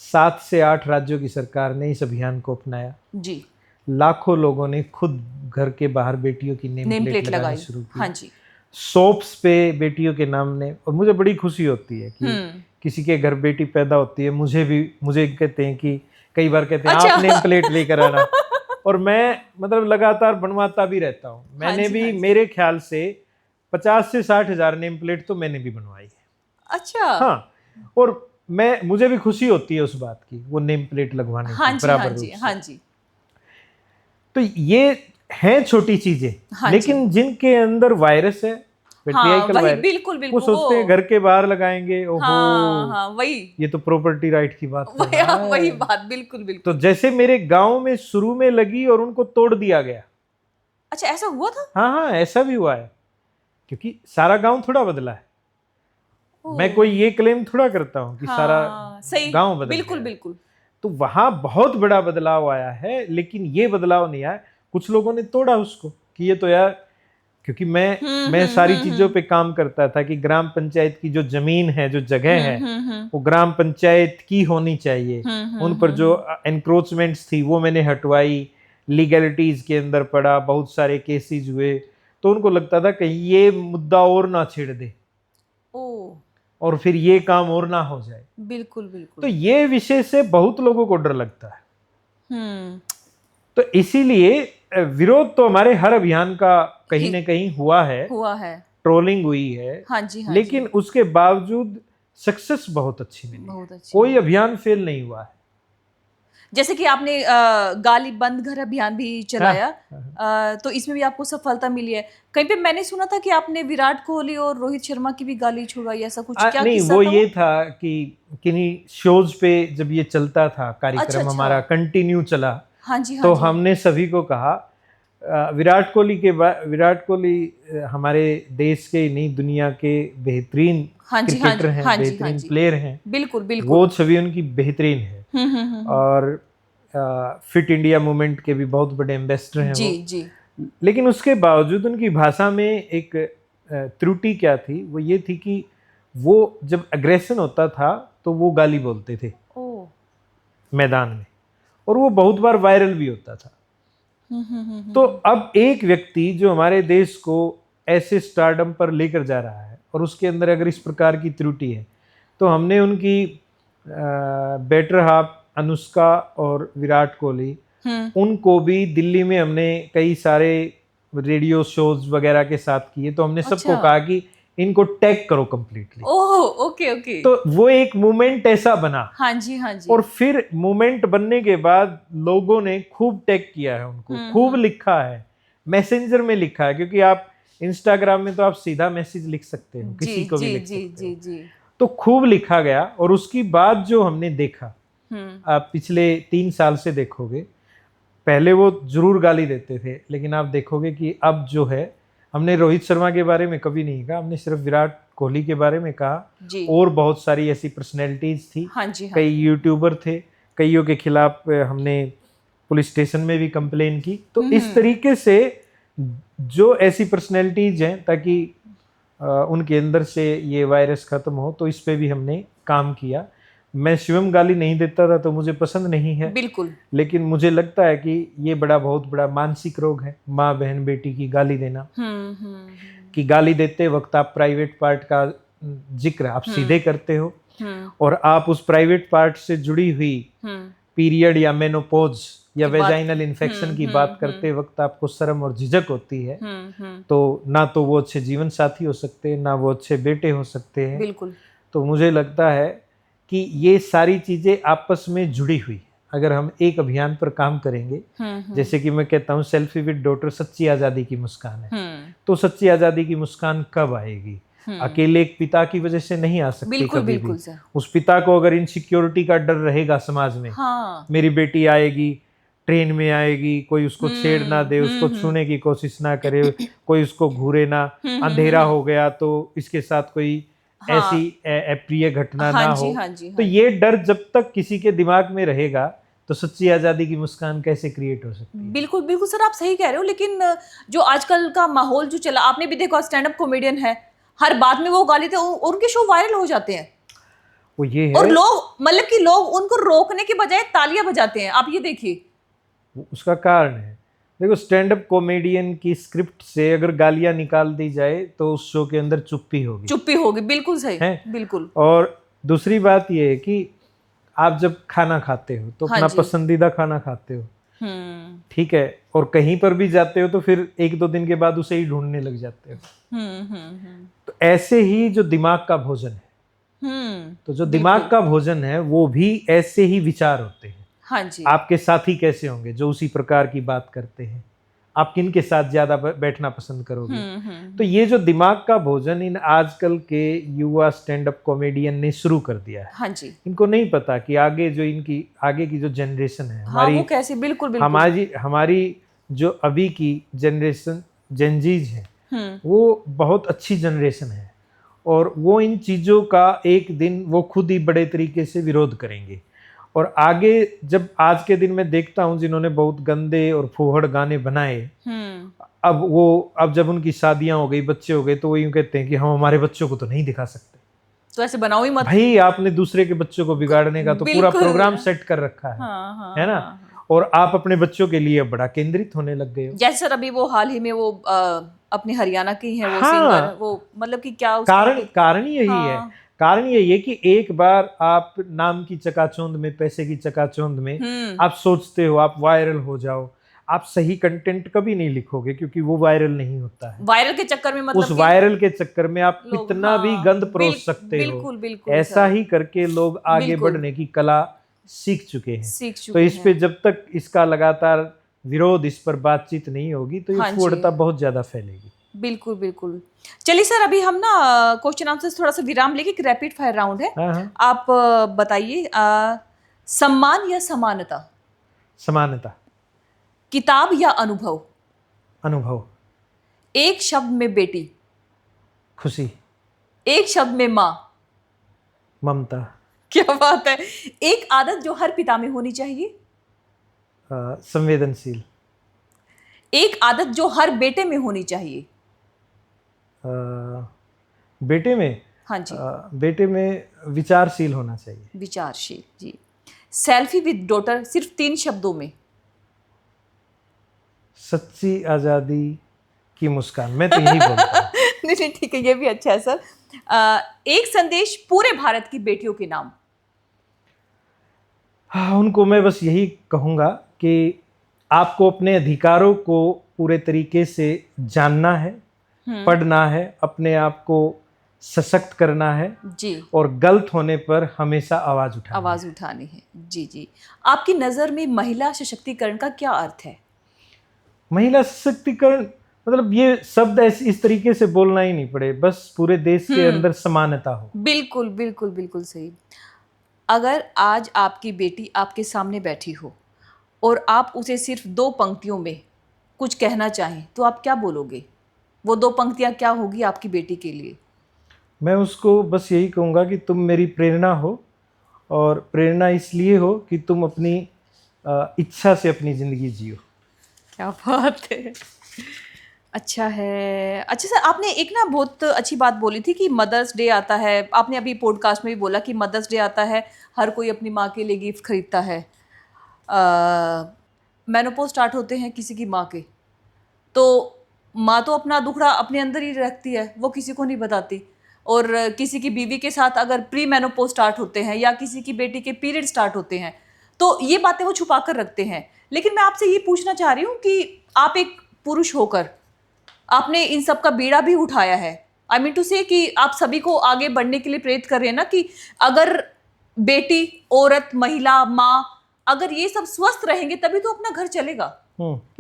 [SPEAKER 2] 7 से 8 राज्यों की सरकार ने इस अभियान को अपनाया
[SPEAKER 1] जी।
[SPEAKER 2] लाखों लोगों ने खुद घर के बाहर बेटियों की नेम प्लेट लगानी शुरू की।
[SPEAKER 1] हाँ जी।
[SPEAKER 2] सोप्स पे बेटियों के नाम ने, और मुझे बड़ी खुशी होती है कि किसी के घर बेटी पैदा होती है, मुझे कहते हैं कि कई बार कहते हैं आप नेम प्लेट लेकर आना, और मैं मतलब लगातार बनवाता भी रहता हूँ। मैंने भी मेरे ख्याल से 50 से 60 हजार नेम प्लेट तो मैंने भी बनवाई है।
[SPEAKER 1] अच्छा।
[SPEAKER 2] हाँ, और मुझे भी खुशी होती है उस बात की, वो नेम प्लेट लगवाने की बराबर रूप से।
[SPEAKER 1] हाँ जी।
[SPEAKER 2] तो ये हैं छोटी चीजें, लेकिन जिनके अंदर वायरस है, पेट्रियार्कल वायरस,
[SPEAKER 1] बिल्कुल
[SPEAKER 2] वो सोचते हैं घर के बाहर लगाएंगे, ओहो
[SPEAKER 1] वही,
[SPEAKER 2] ये तो प्रॉपर्टी राइट की बात है।
[SPEAKER 1] वही बात, बिल्कुल।
[SPEAKER 2] तो जैसे मेरे गांव में शुरू में लगी और उनको तोड़ दिया गया।
[SPEAKER 1] अच्छा, ऐसा हुआ था?
[SPEAKER 2] हाँ, ऐसा भी हुआ है, क्योंकि सारा गांव थोड़ा बदला है। मैं कोई ये क्लेम थोड़ा करता हूँ कि सारा गांव बदल गया।
[SPEAKER 1] बिल्कुल।
[SPEAKER 2] तो वहां बहुत बड़ा बदलाव आया है, लेकिन ये बदलाव नहीं आया, कुछ लोगों ने तोड़ा उसको कि ये तो यार, क्योंकि मैं सारी चीजों पे काम करता था कि ग्राम पंचायत की जो जमीन है, जो जगह है, वो ग्राम पंचायत की होनी चाहिए। उन पर जो एनक्रोचमेंट्स थी वो मैंने हटवाई, लीगलिटीज के अंदर पड़ा, बहुत सारे केसेस हुए, तो उनको लगता था कहीं ये मुद्दा और ना छेड़ दे और फिर ये काम और ना हो जाए।
[SPEAKER 1] बिल्कुल।
[SPEAKER 2] तो ये विषय से बहुत लोगों को डर लगता है। तो इसीलिए विरोध तो हमारे हर अभियान का कहीं न कहीं हुआ है, ट्रोलिंग हुई है।
[SPEAKER 1] हाँ जी।
[SPEAKER 2] लेकिन उसके बावजूद सक्सेस बहुत अच्छी मिली, कोई अभियान फेल नहीं हुआ है।
[SPEAKER 1] जैसे कि आपने गाली बंद घर अभियान भी चलाया, तो इसमें भी आपको सफलता मिली है। कहीं पे मैंने सुना था कि आपने विराट कोहली और रोहित शर्मा की भी गाली छुड़वाई, ऐसा कुछ क्या?
[SPEAKER 2] नहीं, वो ये था कि किन्हीं शोज पे जब ये चलता था कार्यक्रम, हमारा कंटिन्यू चला।
[SPEAKER 1] हाँ जी।
[SPEAKER 2] तो हमने सभी को कहा, विराट कोहली हमारे देश के नहीं, दुनिया के बेहतरीन क्रिकेटर हैं, बेहतरीन प्लेयर हैं। बिल्कुल। वो छवि उनकी बेहतरीन है। और फिट इंडिया मूवमेंट के भी बहुत बड़े एम्बेसडर हैं।
[SPEAKER 1] जी।
[SPEAKER 2] लेकिन उसके बावजूद उनकी भाषा में एक त्रुटि क्या थी, वो ये थी कि वो जब एग्रेशन होता था तो वो गाली बोलते थे
[SPEAKER 1] ओ
[SPEAKER 2] मैदान में, और वो बहुत बार वायरल भी होता था। तो अब एक व्यक्ति जो हमारे देश को ऐसे स्टारडम पर लेकर जा रहा है और उसके अंदर अगर इस प्रकार की त्रुटि है, तो हमने उनकी बेटर हाफ अनुष्का और विराट कोहली, उनको भी दिल्ली में हमने कई सारे रेडियो शोज वगैरह के साथ किए, तो हमने सबको
[SPEAKER 1] अच्छा।
[SPEAKER 2] कहा कि इनको टैग करो कंप्लीटली।
[SPEAKER 1] Oh okay okay.
[SPEAKER 2] तो वो एक मूवमेंट ऐसा बना,
[SPEAKER 1] हाँ जी हाँ जी।
[SPEAKER 2] और फिर मूवमेंट बनने के बाद लोगों ने खूब टैग किया है उनको, खूब लिखा है, मैसेंजर में लिखा है, क्योंकि आप इंस्टाग्राम में तो आप सीधा मैसेज लिख सकते हो, किसी
[SPEAKER 1] जी
[SPEAKER 2] को भी
[SPEAKER 1] जी
[SPEAKER 2] लिख
[SPEAKER 1] जी
[SPEAKER 2] सकते
[SPEAKER 1] जी
[SPEAKER 2] हो।
[SPEAKER 1] जी।
[SPEAKER 2] तो खूब लिखा गया, और उसकी बाद जो हमने देखा, आप पिछले 3 साल से देखोगे, पहले वो जरूर गाली देते थे, लेकिन आप देखोगे कि अब जो है, हमने रोहित शर्मा के बारे में कभी नहीं कहा, हमने सिर्फ विराट कोहली के बारे में कहा,
[SPEAKER 1] जी।
[SPEAKER 2] और बहुत सारी ऐसी पर्सनैलिटीज थी,
[SPEAKER 1] हाँ जी हाँ।
[SPEAKER 2] कई यूट्यूबर थे, कईयों के खिलाफ हमने पुलिस स्टेशन में भी कंप्लेन की। तो इस तरीके से जो ऐसी पर्सनैलिटीज हैं, ताकि उनके अंदर से ये वायरस खत्म हो, तो इस पे भी हमने काम किया। मैं शिवम गाली नहीं देता था, तो मुझे पसंद नहीं है,
[SPEAKER 1] बिल्कुल।
[SPEAKER 2] लेकिन मुझे लगता है कि ये बहुत बड़ा मानसिक रोग है, माँ बहन बेटी की गाली देना। कि गाली देते वक्त आप प्राइवेट पार्ट का जिक्र आप सीधे करते हो, और आप उस प्राइवेट पार्ट से जुड़ी हुई पीरियड या मेनोपॉज या वेजाइनल इन्फेक्शन की बात करते वक्त आपको शर्म और झिझक होती है, तो ना तो वो अच्छे जीवन साथी हो सकते हैं, ना वो अच्छे बेटे हो सकते हैं।
[SPEAKER 1] बिल्कुल।
[SPEAKER 2] तो मुझे लगता है कि ये सारी चीजें आपस में जुड़ी हुई, अगर हम एक अभियान पर काम करेंगे, जैसे कि मैं कहता हूँ सेल्फी विद डॉटर सच्ची आजादी की मुस्कान है, तो सच्ची आजादी की मुस्कान कब आएगी? अकेले एक पिता की वजह से नहीं आ सकती।
[SPEAKER 1] बिल्कुल
[SPEAKER 2] कभी
[SPEAKER 1] बिल्कुल
[SPEAKER 2] भी
[SPEAKER 1] सर।
[SPEAKER 2] उस पिता को अगर इनसिक्योरिटी का डर रहेगा समाज में,
[SPEAKER 1] हाँ।
[SPEAKER 2] मेरी बेटी आएगी, ट्रेन में आएगी, कोई उसको छेड़ ना दे, उसको छूने की कोशिश ना करे, कोई उसको घूरे ना, अंधेरा हो गया तो इसके साथ कोई ऐसी अप्रिय घटना ना हो। तो ये डर जब तक किसी के दिमाग में रहेगा, तो सच्ची आजादी की मुस्कान कैसे क्रिएट हो सकती है?
[SPEAKER 1] बिल्कुल बिल्कुल सर, आप सही कह रहे हो। लेकिन जो आजकल का माहौल जो चला, आपने भी देखा, स्टैंड अप कॉमेडियन है, हर बात में वो गाली थे, उनके शो वायरल हो जाते हैं,
[SPEAKER 2] वो ये है,
[SPEAKER 1] और लोग मतलब कि लोग उनको रोकने के बजाय तालियां बजाते हैं। आप ये देखिए,
[SPEAKER 2] उसका कारण है, देखो स्टैंड अप कॉमेडियन की स्क्रिप्ट से अगर गालियां निकाल दी जाए तो उस शो के अंदर चुप्पी होगी।
[SPEAKER 1] चुप्पी होगी, बिल्कुल सही
[SPEAKER 2] है?
[SPEAKER 1] बिल्कुल।
[SPEAKER 2] और दूसरी बात ये है कि आप जब खाना खाते हो तो अपना पसंदीदा खाना खाते हो, ठीक है, और कहीं पर भी जाते हो तो फिर 1-2 दिन के बाद उसे ही ढूंढने लग जाते हो। तो ऐसे ही जो दिमाग का भोजन है, तो जो दिमाग का भोजन है वो भी ऐसे ही विचार होते हैं।
[SPEAKER 1] हाँ जी।
[SPEAKER 2] आपके साथी कैसे होंगे जो उसी प्रकार की बात करते हैं, आप किन के साथ ज्यादा बैठना पसंद करोगे? तो ये जो दिमाग का भोजन इन आजकल के युवा स्टैंड अप कॉमेडियन ने शुरू कर दिया है।
[SPEAKER 1] हाँ जी।
[SPEAKER 2] इनको नहीं पता कि आगे जो इनकी आगे की जो जनरेशन है हमारी,
[SPEAKER 1] वो कैसे, बिल्कुल बिल्कुल
[SPEAKER 2] हमारी जो अभी की जनरेशन जेनजीज है, वो बहुत अच्छी जनरेशन है, और वो इन चीजों का एक दिन वो खुद ही बड़े तरीके से विरोध करेंगे। और आगे जब आज के दिन मैं देखता हूँ जिन्होंने बहुत गंदे और फूहड़ गाने बनाए, अब जब उनकी शादियां हो गई, बच्चे हो गए, तो वो यूं कहते हैं कि हम हमारे बच्चों को तो नहीं दिखा सकते।
[SPEAKER 1] तो ऐसे बनाओ ही मत
[SPEAKER 2] भाई, आपने दूसरे के बच्चों को बिगाड़ने का तो पूरा प्रोग्राम सेट कर रखा है ना? और आप अपने बच्चों के लिए बड़ा केंद्रित होने लग गए हो।
[SPEAKER 1] जैसे सर अभी वो हाल ही में वो अपने हरियाणा की है वो सिंगर, वो मतलब कि क्या
[SPEAKER 2] कारण यही है, कारण यही है कि एक बार आप नाम की चकाचौंध में, पैसे की चकाचौंध में आप सोचते हो आप वायरल हो जाओ, आप सही कंटेंट कभी नहीं लिखोगे क्योंकि वो वायरल नहीं होता है।
[SPEAKER 1] वायरल के चक्कर में, मतलब
[SPEAKER 2] उस वायरल के चक्कर में आप कितना भी गंद परोस सकते हो।
[SPEAKER 1] बिल्कुल बिल्कुल
[SPEAKER 2] ऐसा ही करके लोग आगे बढ़ने की कला सीख चुके हैं। तो इस पे जब तक इसका लगातार विरोध, इस पर बातचीत नहीं होगी, तो ये फूहड़ता बहुत ज्यादा फैलेगी।
[SPEAKER 1] बिल्कुल बिल्कुल। चलिए सर, अभी हम ना क्वेश्चन आंसर थोड़ा सा विराम लेके, एक रैपिड फायर राउंड है। आप बताइए, सम्मान या समानता?
[SPEAKER 2] समानता।
[SPEAKER 1] किताब या अनुभव?
[SPEAKER 2] अनुभव।
[SPEAKER 1] एक शब्द में बेटी?
[SPEAKER 2] खुशी।
[SPEAKER 1] एक शब्द में माँ?
[SPEAKER 2] ममता।
[SPEAKER 1] क्या बात है। एक आदत जो हर पिता में होनी चाहिए?
[SPEAKER 2] संवेदनशील।
[SPEAKER 1] एक आदत जो हर बेटे में होनी चाहिए।
[SPEAKER 2] बेटे में
[SPEAKER 1] हाँ जी।
[SPEAKER 2] बेटे में विचारशील होना चाहिए।
[SPEAKER 1] विचारशील जी। सेल्फी विद डॉटर सिर्फ 3 शब्दों में।
[SPEAKER 2] सच्ची आज़ादी की मुस्कान, मैं तो यही बोलता हूँ।
[SPEAKER 1] नहीं नहीं, ठीक है, ये भी अच्छा है सर। एक संदेश पूरे भारत की बेटियों के नाम।
[SPEAKER 2] हाँ, उनको मैं बस यही कहूँगा कि आपको अपने अधिकारों को पूरे तरीके से जानना है, पढ़ना है, अपने आप को सशक्त करना है
[SPEAKER 1] जी।
[SPEAKER 2] और गलत होने पर हमेशा आवाज़
[SPEAKER 1] उठानी है। जी जी। आपकी नज़र में महिला सशक्तिकरण का क्या अर्थ है?
[SPEAKER 2] महिला सशक्तिकरण मतलब ये शब्द ऐसे इस तरीके से बोलना ही नहीं पड़े, बस पूरे देश के अंदर समानता हो।
[SPEAKER 1] बिल्कुल बिल्कुल बिल्कुल सही। अगर आज आपकी बेटी आपके सामने बैठी हो और आप उसे सिर्फ 2 पंक्तियों में कुछ कहना चाहें तो आप क्या बोलोगे? वो 2 पंक्तियां क्या होगी आपकी बेटी के लिए?
[SPEAKER 2] मैं उसको बस यही कहूँगा कि तुम मेरी प्रेरणा हो, और प्रेरणा इसलिए हो कि तुम अपनी इच्छा से अपनी ज़िंदगी जियो।
[SPEAKER 1] क्या बात है, अच्छा है। अच्छा सर, आपने एक ना बहुत अच्छी बात बोली थी कि मदर्स डे आता है। आपने अभी पॉडकास्ट में भी बोला कि मदर्स डे आता है, हर कोई अपनी माँ के लिए गिफ्ट खरीदता है। मेनोपॉज स्टार्ट होते हैं किसी की माँ के, तो माँ तो अपना दुखड़ा अपने अंदर ही रखती है, वो किसी को नहीं बताती। और किसी की बीवी के साथ अगर प्री मेनोपॉज स्टार्ट होते हैं या किसी की बेटी के पीरियड स्टार्ट होते हैं तो ये बातें वो छुपा कर रखते हैं। लेकिन मैं आपसे ये पूछना चाह रही हूँ कि आप एक पुरुष होकर आपने इन सब का बीड़ा भी उठाया है। आई मीन टू से कि आप सभी को आगे बढ़ने के लिए प्रेरित कर रहे हैं ना, कि अगर बेटी, औरत, महिला, माँ, अगर ये सब स्वस्थ रहेंगे तभी तो अपना घर चलेगा।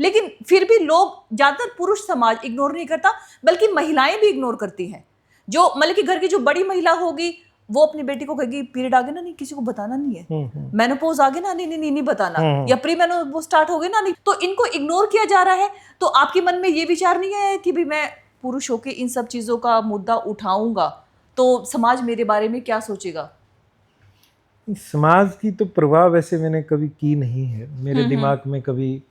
[SPEAKER 1] लेकिन फिर भी लोग, ज्यादातर पुरुष समाज इग्नोर नहीं करता, बल्कि महिलाएं भी इग्नोर करती हैं। जो मतलब कि घर की जो बड़ी महिला होगी वो अपनी बेटी को कहेगी पीरियड आ गया ना, नहीं किसी को बताना नहीं है, मेनोपॉज आ गया ना, नहीं नहीं नहीं, नहीं बताना, या प्री मेनोपॉज स्टार्ट हो गया ना, नहीं। तो इनको इग्नोर किया जा रहा है। तो आपके मन में ये विचार नहीं है कि भी मैं पुरुष होके इन सब चीजों का मुद्दा उठाऊंगा तो समाज मेरे बारे में क्या सोचेगा?
[SPEAKER 2] समाज की तो प्रभाव वैसे मैंने कभी की नहीं है, मेरे दिमाग में कभी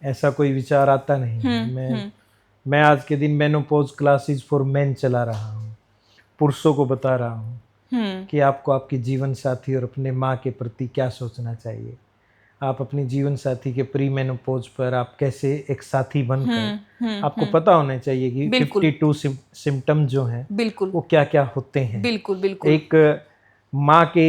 [SPEAKER 2] ऐसा कोई विचार आता नहीं है। मैं आज के दिन मेनोपॉज क्लासेस फॉर मेन चला रहा हूँ, पुरुषों को बता रहा हूँ कि आपको आपके जीवन साथी और अपने माँ के प्रति क्या सोचना चाहिए। आप अपनी जीवन साथी के प्री मेनोपॉज पर आप कैसे एक साथी बनकर आपको पता होना चाहिए कि 52 सिम्टम जो हैं
[SPEAKER 1] बिल्कुल
[SPEAKER 2] वो क्या क्या होते हैं।
[SPEAKER 1] बिल्कुल बिल्कुल।
[SPEAKER 2] एक माँ के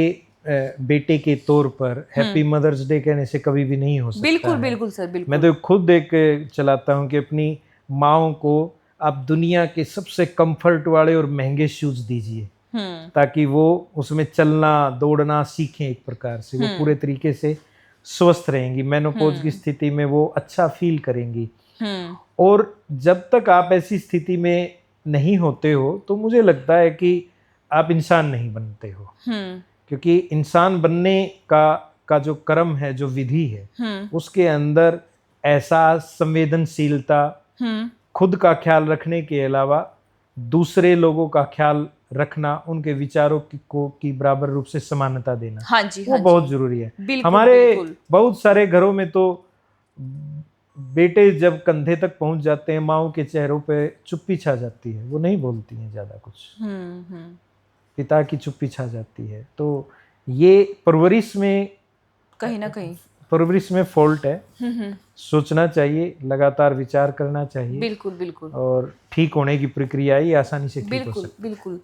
[SPEAKER 2] बेटे के तौर पर हैप्पी मदर्स डे कहने से कभी भी नहीं हो सकता।
[SPEAKER 1] बिल्कुल बिल्कुल सर, बिल्कुल।
[SPEAKER 2] मैं तो खुद देख चलाता हूँ कि अपनी माँओं को आप दुनिया के सबसे कंफर्ट वाले और महंगे शूज दीजिए ताकि वो उसमें चलना दौड़ना सीखें। एक प्रकार से वो पूरे तरीके से स्वस्थ रहेंगी, मेनोपॉज की स्थिति में वो अच्छा फील करेंगी। और जब तक आप ऐसी स्थिति में नहीं होते हो तो मुझे लगता है कि आप इंसान नहीं बनते हो, क्योंकि इंसान बनने का जो क्रम है, जो विधि है, उसके अंदर एहसास, संवेदनशीलता, खुद का ख्याल रखने के अलावा दूसरे लोगों का ख्याल रखना, उनके विचारों की बराबर रूप से समानता देना,
[SPEAKER 1] हाँ जी,
[SPEAKER 2] वो बहुत जरूरी है।
[SPEAKER 1] बिल्कुल,
[SPEAKER 2] हमारे
[SPEAKER 1] बिल्कुल।
[SPEAKER 2] बहुत सारे घरों में तो बेटे जब कंधे तक पहुंच जाते हैं, माओं के चेहरों पे चुप्पी छा जाती है, वो नहीं बोलती हैं ज्यादा कुछ, पिता की चुप्पी छा जाती है। तो ये परवरिश में
[SPEAKER 1] कहीं ना कहीं
[SPEAKER 2] परवरिश में फॉल्ट है। सोचना चाहिए, लगातार विचार करना चाहिए।
[SPEAKER 1] बिल्कुल बिल्कुल।
[SPEAKER 2] और ठीक होने की प्रक्रिया ही आसानी से ठीक हो
[SPEAKER 1] बिल्कुल
[SPEAKER 2] सकती है।
[SPEAKER 1] बिल्कुल।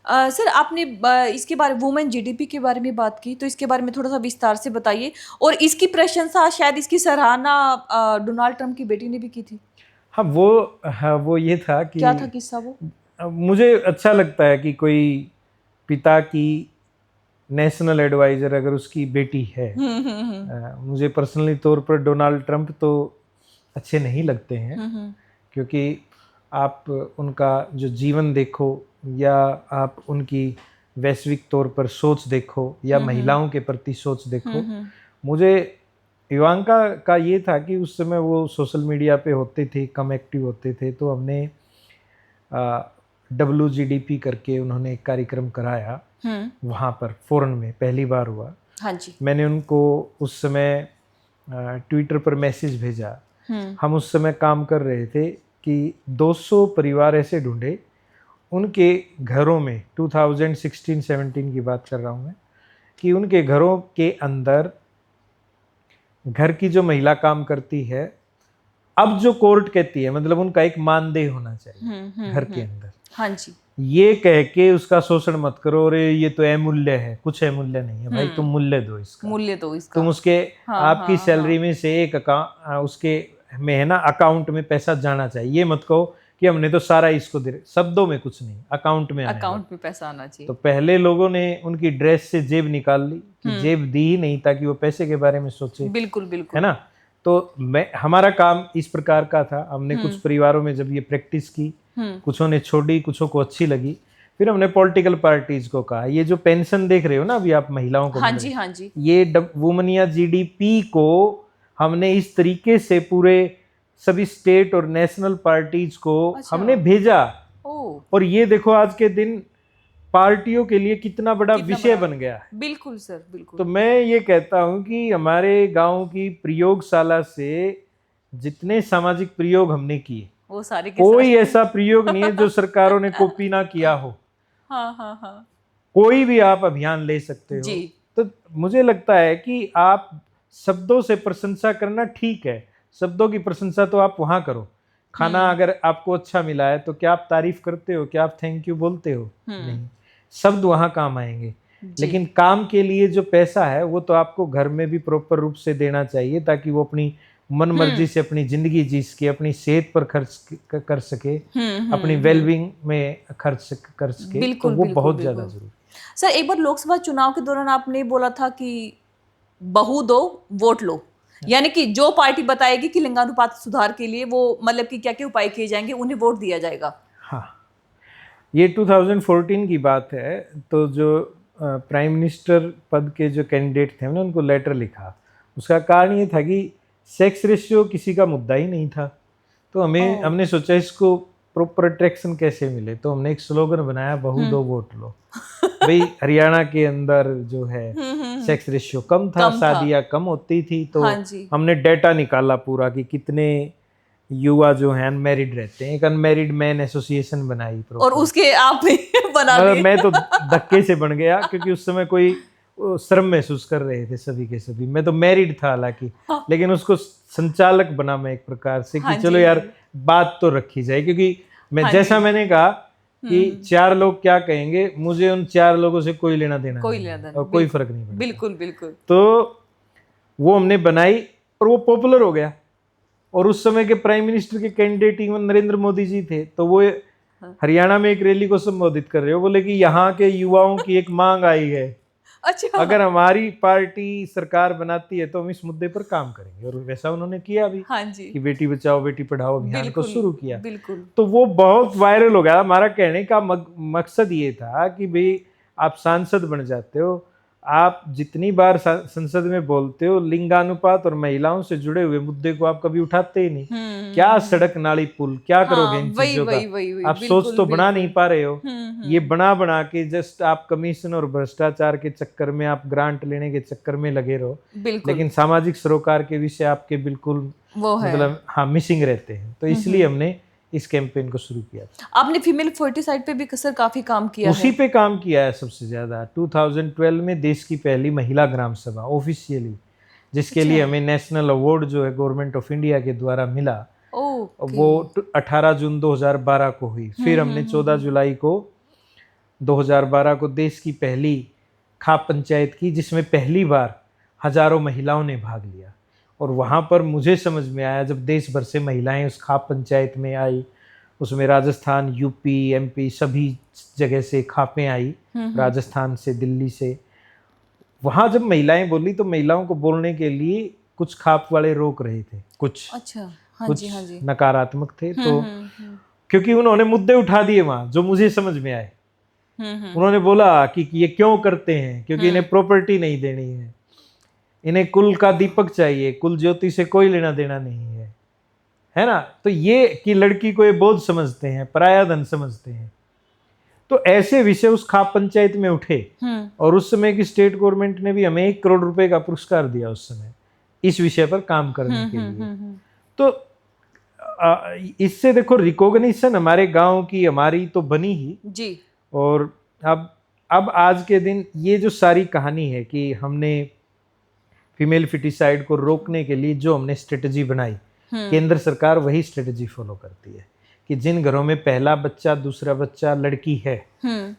[SPEAKER 1] सर, आपने इसके बारे वुमेन जीडीपी के बारे में बात की, तो इसके बारे में थोड़ा सा विस्तार से बताइए। और इसकी प्रशंसा, शायद इसकी सराहना डोनाल्ड ट्रंप की बेटी ने भी की थी।
[SPEAKER 2] हाँ, वो ये था कि
[SPEAKER 1] क्या था किस्सा वो?
[SPEAKER 2] मुझे अच्छा लगता है कि कोई पिता की नेशनल एडवाइजर अगर उसकी बेटी है। मुझे पर्सनली तौर पर डोनाल्ड ट्रंप तो अच्छे नहीं लगते हैं, क्योंकि आप उनका जो जीवन देखो या आप उनकी वैश्विक तौर पर सोच देखो या महिलाओं के प्रति सोच देखो, मुझे इवांका का ये था कि उस समय वो सोशल मीडिया पे होते थे, कम एक्टिव होते थे, तो हमने WGDP करके उन्होंने एक कार्यक्रम कराया वहाँ पर, फॉरेन में पहली बार हुआ।
[SPEAKER 1] हाँ जी।
[SPEAKER 2] मैंने उनको उस समय ट्विटर पर मैसेज भेजा हम उस समय काम कर रहे थे कि 200 परिवार ऐसे ढूंढे, उनके घरों में 2016-17 की बात कर रहा हूँ मैं, कि उनके घरों के अंदर घर की जो महिला काम करती है, अब जो कोर्ट कहती है, मतलब उनका एक मानदेय होना चाहिए घर के अंदर,
[SPEAKER 1] हाँ जी,
[SPEAKER 2] ये कह के उसका शोषण मत करो, अरे ये तो अमूल्य है, कुछ अमूल्य नहीं है भाई, तुम मूल्य दो इसका,
[SPEAKER 1] मूल्य तो इसका,
[SPEAKER 2] तुम उसके
[SPEAKER 1] हाँ,
[SPEAKER 2] आपकी
[SPEAKER 1] हाँ,
[SPEAKER 2] सैलरी में से एक उसके में है ना अकाउंट में पैसा जाना चाहिए। ये मत कहो कि हमने तो सारा इसको दे, शब्दों में कुछ नहीं, अकाउंट में आने
[SPEAKER 1] अकाउंट में पैसा आना चाहिए।
[SPEAKER 2] तो पहले लोगों ने उनकी ड्रेस से जेब निकाल ली कि जेब दी ही नहीं ताकि वो पैसे के बारे में सोचे,
[SPEAKER 1] बिल्कुल बिल्कुल,
[SPEAKER 2] है ना। तो हमारा काम इस प्रकार का था। हमने कुछ परिवारों में जब ये प्रैक्टिस की, कुछों ने छोड़ी, कुछों को अच्छी लगी, फिर हमने पॉलिटिकल पार्टीज को कहा ये जो पेंशन देख रहे हो ना अभी आप महिलाओं को,
[SPEAKER 1] हाँ जी, हाँ जी,
[SPEAKER 2] ये वुमन या जीडीपी को हमने इस तरीके से पूरे सभी स्टेट और नेशनल पार्टीज को हमने भेजा। और ये देखो आज के दिन पार्टियों के लिए कितना बड़ा विषय बन गया है।
[SPEAKER 1] बिल्कुल सर, बिल्कुल।
[SPEAKER 2] तो मैं ये कहता हूं कि हमारे गांव की प्रयोगशाला से जितने सामाजिक प्रयोग हमने किए,
[SPEAKER 1] वो सारे
[SPEAKER 2] कोई ऐसा प्रयोग नहीं है जो सरकारों ने कॉपी ना किया हो।
[SPEAKER 1] हाँ हाँ हाँ,
[SPEAKER 2] कोई भी आप अभियान ले सकते हो
[SPEAKER 1] जी।
[SPEAKER 2] तो मुझे लगता है कि आप शब्दों से प्रशंसा करना ठीक है, शब्दों की प्रशंसा तो आप वहां करो। खाना अगर आपको अच्छा मिला है तो क्या आप तारीफ करते हो, क्या आप थैंक यू बोलते हो? नहीं, शब्द वहां काम आएंगे, लेकिन काम के लिए जो पैसा है वो तो आपको घर में भी प्रॉपर रूप से देना चाहिए ताकि वो अपनी मन मर्जी से अपनी जिंदगी जी सके, अपनी सेहत पर खर्च कर सके, अपनी वेलबींग में खर्च कर सके। तो वो बहुत ज्यादा जरूरी।
[SPEAKER 1] सर एक बार लोकसभा चुनाव के दौरान आपने बोला था कि बहू दो वोट लो, यानी कि जो पार्टी बताएगी कि लिंगानुपात सुधार के लिए वो मतलब कि क्या क्या उपाय किए जाएंगे उन्हें वोट दिया जाएगा।
[SPEAKER 2] हाँ, ये 2014 की बात है। तो जो प्राइम मिनिस्टर पद के जो कैंडिडेट थे हमने उनको लेटर लिखा। उसका कारण ये था कि सेक्स रेशियो किसी का मुद्दा ही नहीं था। तो हमने सोचा इसको प्रॉपर अट्रैक्शन कैसे मिले, तो हमने एक स्लोगन बनाया, बहू दो वोट लो। भाई हरियाणा के अंदर जो है सेक्स रेशियो कम था, शादियां कम होती थी। तो हमने डेटा निकाला पूरा कि कितने युवा जो है अनमैरिड रहते हैं। एक अनमैरिड मैन एसोसिएशन बनाई
[SPEAKER 1] और उसके आप बना दिए।
[SPEAKER 2] मैं तो धक्के से बन गया क्योंकि उस समय कोई शर्म महसूस कर रहे थे सभी के सभी। मैं तो मैरिड था हालांकि, लेकिन उसको संचालक बना मैं एक प्रकार से कि चलो यार बात तो रखी जाए, क्योंकि मैं जैसा मैंने कहा कि 4 लोग क्या कहेंगे, मुझे उन 4 लोगों से कोई लेना देना और कोई फर्क नहीं पड़ता।
[SPEAKER 1] बिल्कुल बिल्कुल।
[SPEAKER 2] तो वो हमने बनाई और वो पॉपुलर हो गया। और उस समय के प्राइम मिनिस्टर के कैंडिडेट इवन नरेंद्र मोदी जी थे। तो वो हरियाणा में एक रैली को संबोधित कर रहे हो, बोले कि यहाँ के युवाओं की एक मांग आई है,
[SPEAKER 1] अच्छा,
[SPEAKER 2] अगर हमारी पार्टी सरकार बनाती है तो हम इस मुद्दे पर काम करेंगे। और वैसा उन्होंने किया भी।
[SPEAKER 1] हाँ जी,
[SPEAKER 2] कि बेटी बचाओ बेटी पढ़ाओ अभियान को शुरू किया।
[SPEAKER 1] बिल्कुल।
[SPEAKER 2] तो वो बहुत वायरल हो गया। हमारा कहने का मकसद ये था कि भाई आप सांसद बन जाते हो, आप जितनी बार संसद में बोलते हो, लिंगानुपात और महिलाओं से जुड़े हुए मुद्दे को आप कभी उठाते ही नहीं। क्या सड़क नाली पुल क्या करोगे इन चीजों का? आप सोच तो बना नहीं पा रहे हो। ये बना के जस्ट आप कमीशन और भ्रष्टाचार के चक्कर में, आप ग्रांट लेने के चक्कर में लगे रहो, लेकिन सामाजिक सरोकार के विषय आपके बिल्कुल मतलब हाँ मिसिंग रहते हैं। तो इसलिए हमने इस कैंपेन को शुरू किया।
[SPEAKER 1] आपने फीमेल फर्टिसाइड पे भी सर काफी काम किया
[SPEAKER 2] उसी पे काम किया है सबसे ज्यादा। 2012 में देश की पहली महिला ग्राम सभा ऑफिशियली, जिसके लिए हमें नेशनल अवार्ड जो है गवर्नमेंट ऑफ इंडिया के द्वारा मिला, वो 18 जून 2012 को हुई। फिर हमने 14 जुलाई को 2012 को देश की पहली खाप पंचायत की, जिसमें पहली बार हजारों महिलाओं ने भाग लिया। और वहाँ पर मुझे समझ में आया जब देश भर से महिलाएं उस खाप पंचायत में आई, उसमें राजस्थान, यूपी, एमपी सभी जगह से खापें आई, राजस्थान से, दिल्ली से। वहाँ जब महिलाएं बोली तो महिलाओं को बोलने के लिए कुछ खाप वाले रोक रहे थे, कुछ
[SPEAKER 1] अच्छा,
[SPEAKER 2] कुछ नकारात्मक थे। तो क्योंकि उन्होंने मुद्दे उठा दिए वहाँ जो मुझे समझ में आए। उन्होंने बोला कि ये क्यों करते हैं, क्योंकि इन्हें प्रॉपर्टी नहीं देनी है, इन्हें कुल का दीपक चाहिए, कुल ज्योति से कोई लेना देना नहीं है ना। तो ये कि लड़की को ये बोझ समझते हैं, पराया धन समझते हैं। तो ऐसे विषय उस खाप पंचायत में उठे। और उस समय की स्टेट गवर्नमेंट ने भी हमें 1 करोड़ रुपए का पुरस्कार दिया उस समय इस विषय पर काम करने के लिए। तो इससे देखो रिकॉग्निशन हमारे गांव की हमारी तो बनी ही।
[SPEAKER 1] जी।
[SPEAKER 2] और अब आज के दिन ये जो सारी कहानी है कि हमने फीमेल फिटिसाइड को रोकने के लिए जो हमने स्ट्रेटजी बनाई, केंद्र सरकार वही स्ट्रेटजी फॉलो करती है कि जिन घरों में पहला बच्चा दूसरा बच्चा लड़की है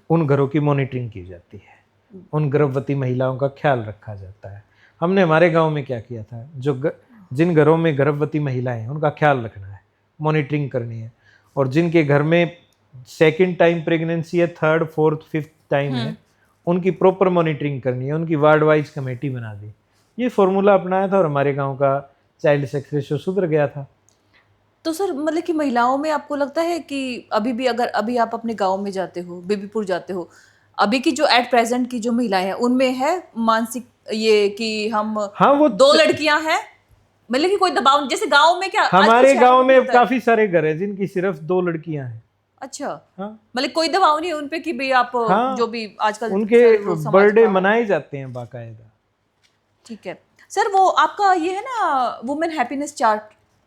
[SPEAKER 2] उन घरों की मॉनिटरिंग की जाती है, उन गर्भवती महिलाओं का ख्याल रखा जाता है। हमने हमारे गांव में क्या किया था, जिन घरों में गर्भवती महिलाएं हैं उनका ख्याल रखना है, मॉनिटरिंग करनी है, और जिनके घर में सेकंड टाइम प्रेगनेंसी है, थर्ड फोर्थ फिफ्थ टाइम है, उनकी प्रॉपर मॉनिटरिंग करनी है, उनकी वार्ड वाइज कमेटी बना दी। ये फॉर्मूला अपनाया था और हमारे गांव का चाइल्ड सेक्स रेशियो सुधर गया था।
[SPEAKER 1] तो सर मतलब कि महिलाओं में आपको लगता है कि अभी भी अगर अभी आप अपने गांव में जाते हो, बेबीपुर जाते हो, अभी की जो एट प्रेजेंट की जो महिलाएं हैं उनमें है मानसिक ये कि हम
[SPEAKER 2] हाँ, वो
[SPEAKER 1] 2 लड़कियां हैं, मतलब कि कोई दबाव, जैसे गांव में क्या
[SPEAKER 2] हमारे
[SPEAKER 1] आजकल
[SPEAKER 2] गांव
[SPEAKER 1] शहरों
[SPEAKER 2] में
[SPEAKER 1] होता है।
[SPEAKER 2] काफी सारे घर हैं जिनकी सिर्फ 2 लड़कियां हैं।
[SPEAKER 1] अच्छा,
[SPEAKER 2] हाँ,
[SPEAKER 1] मतलब कोई दबाव नहीं है उन पे कि भाई आप
[SPEAKER 2] हाँ,
[SPEAKER 1] जो भी आजकल
[SPEAKER 2] उनके
[SPEAKER 1] वो समाज
[SPEAKER 2] बर्थडे
[SPEAKER 1] का है।
[SPEAKER 2] मनाए जाते हैं बाकायदा।
[SPEAKER 1] ठीक है सर, वो आपका ये है ना वुमेन हैप्पीनेस चार्ट,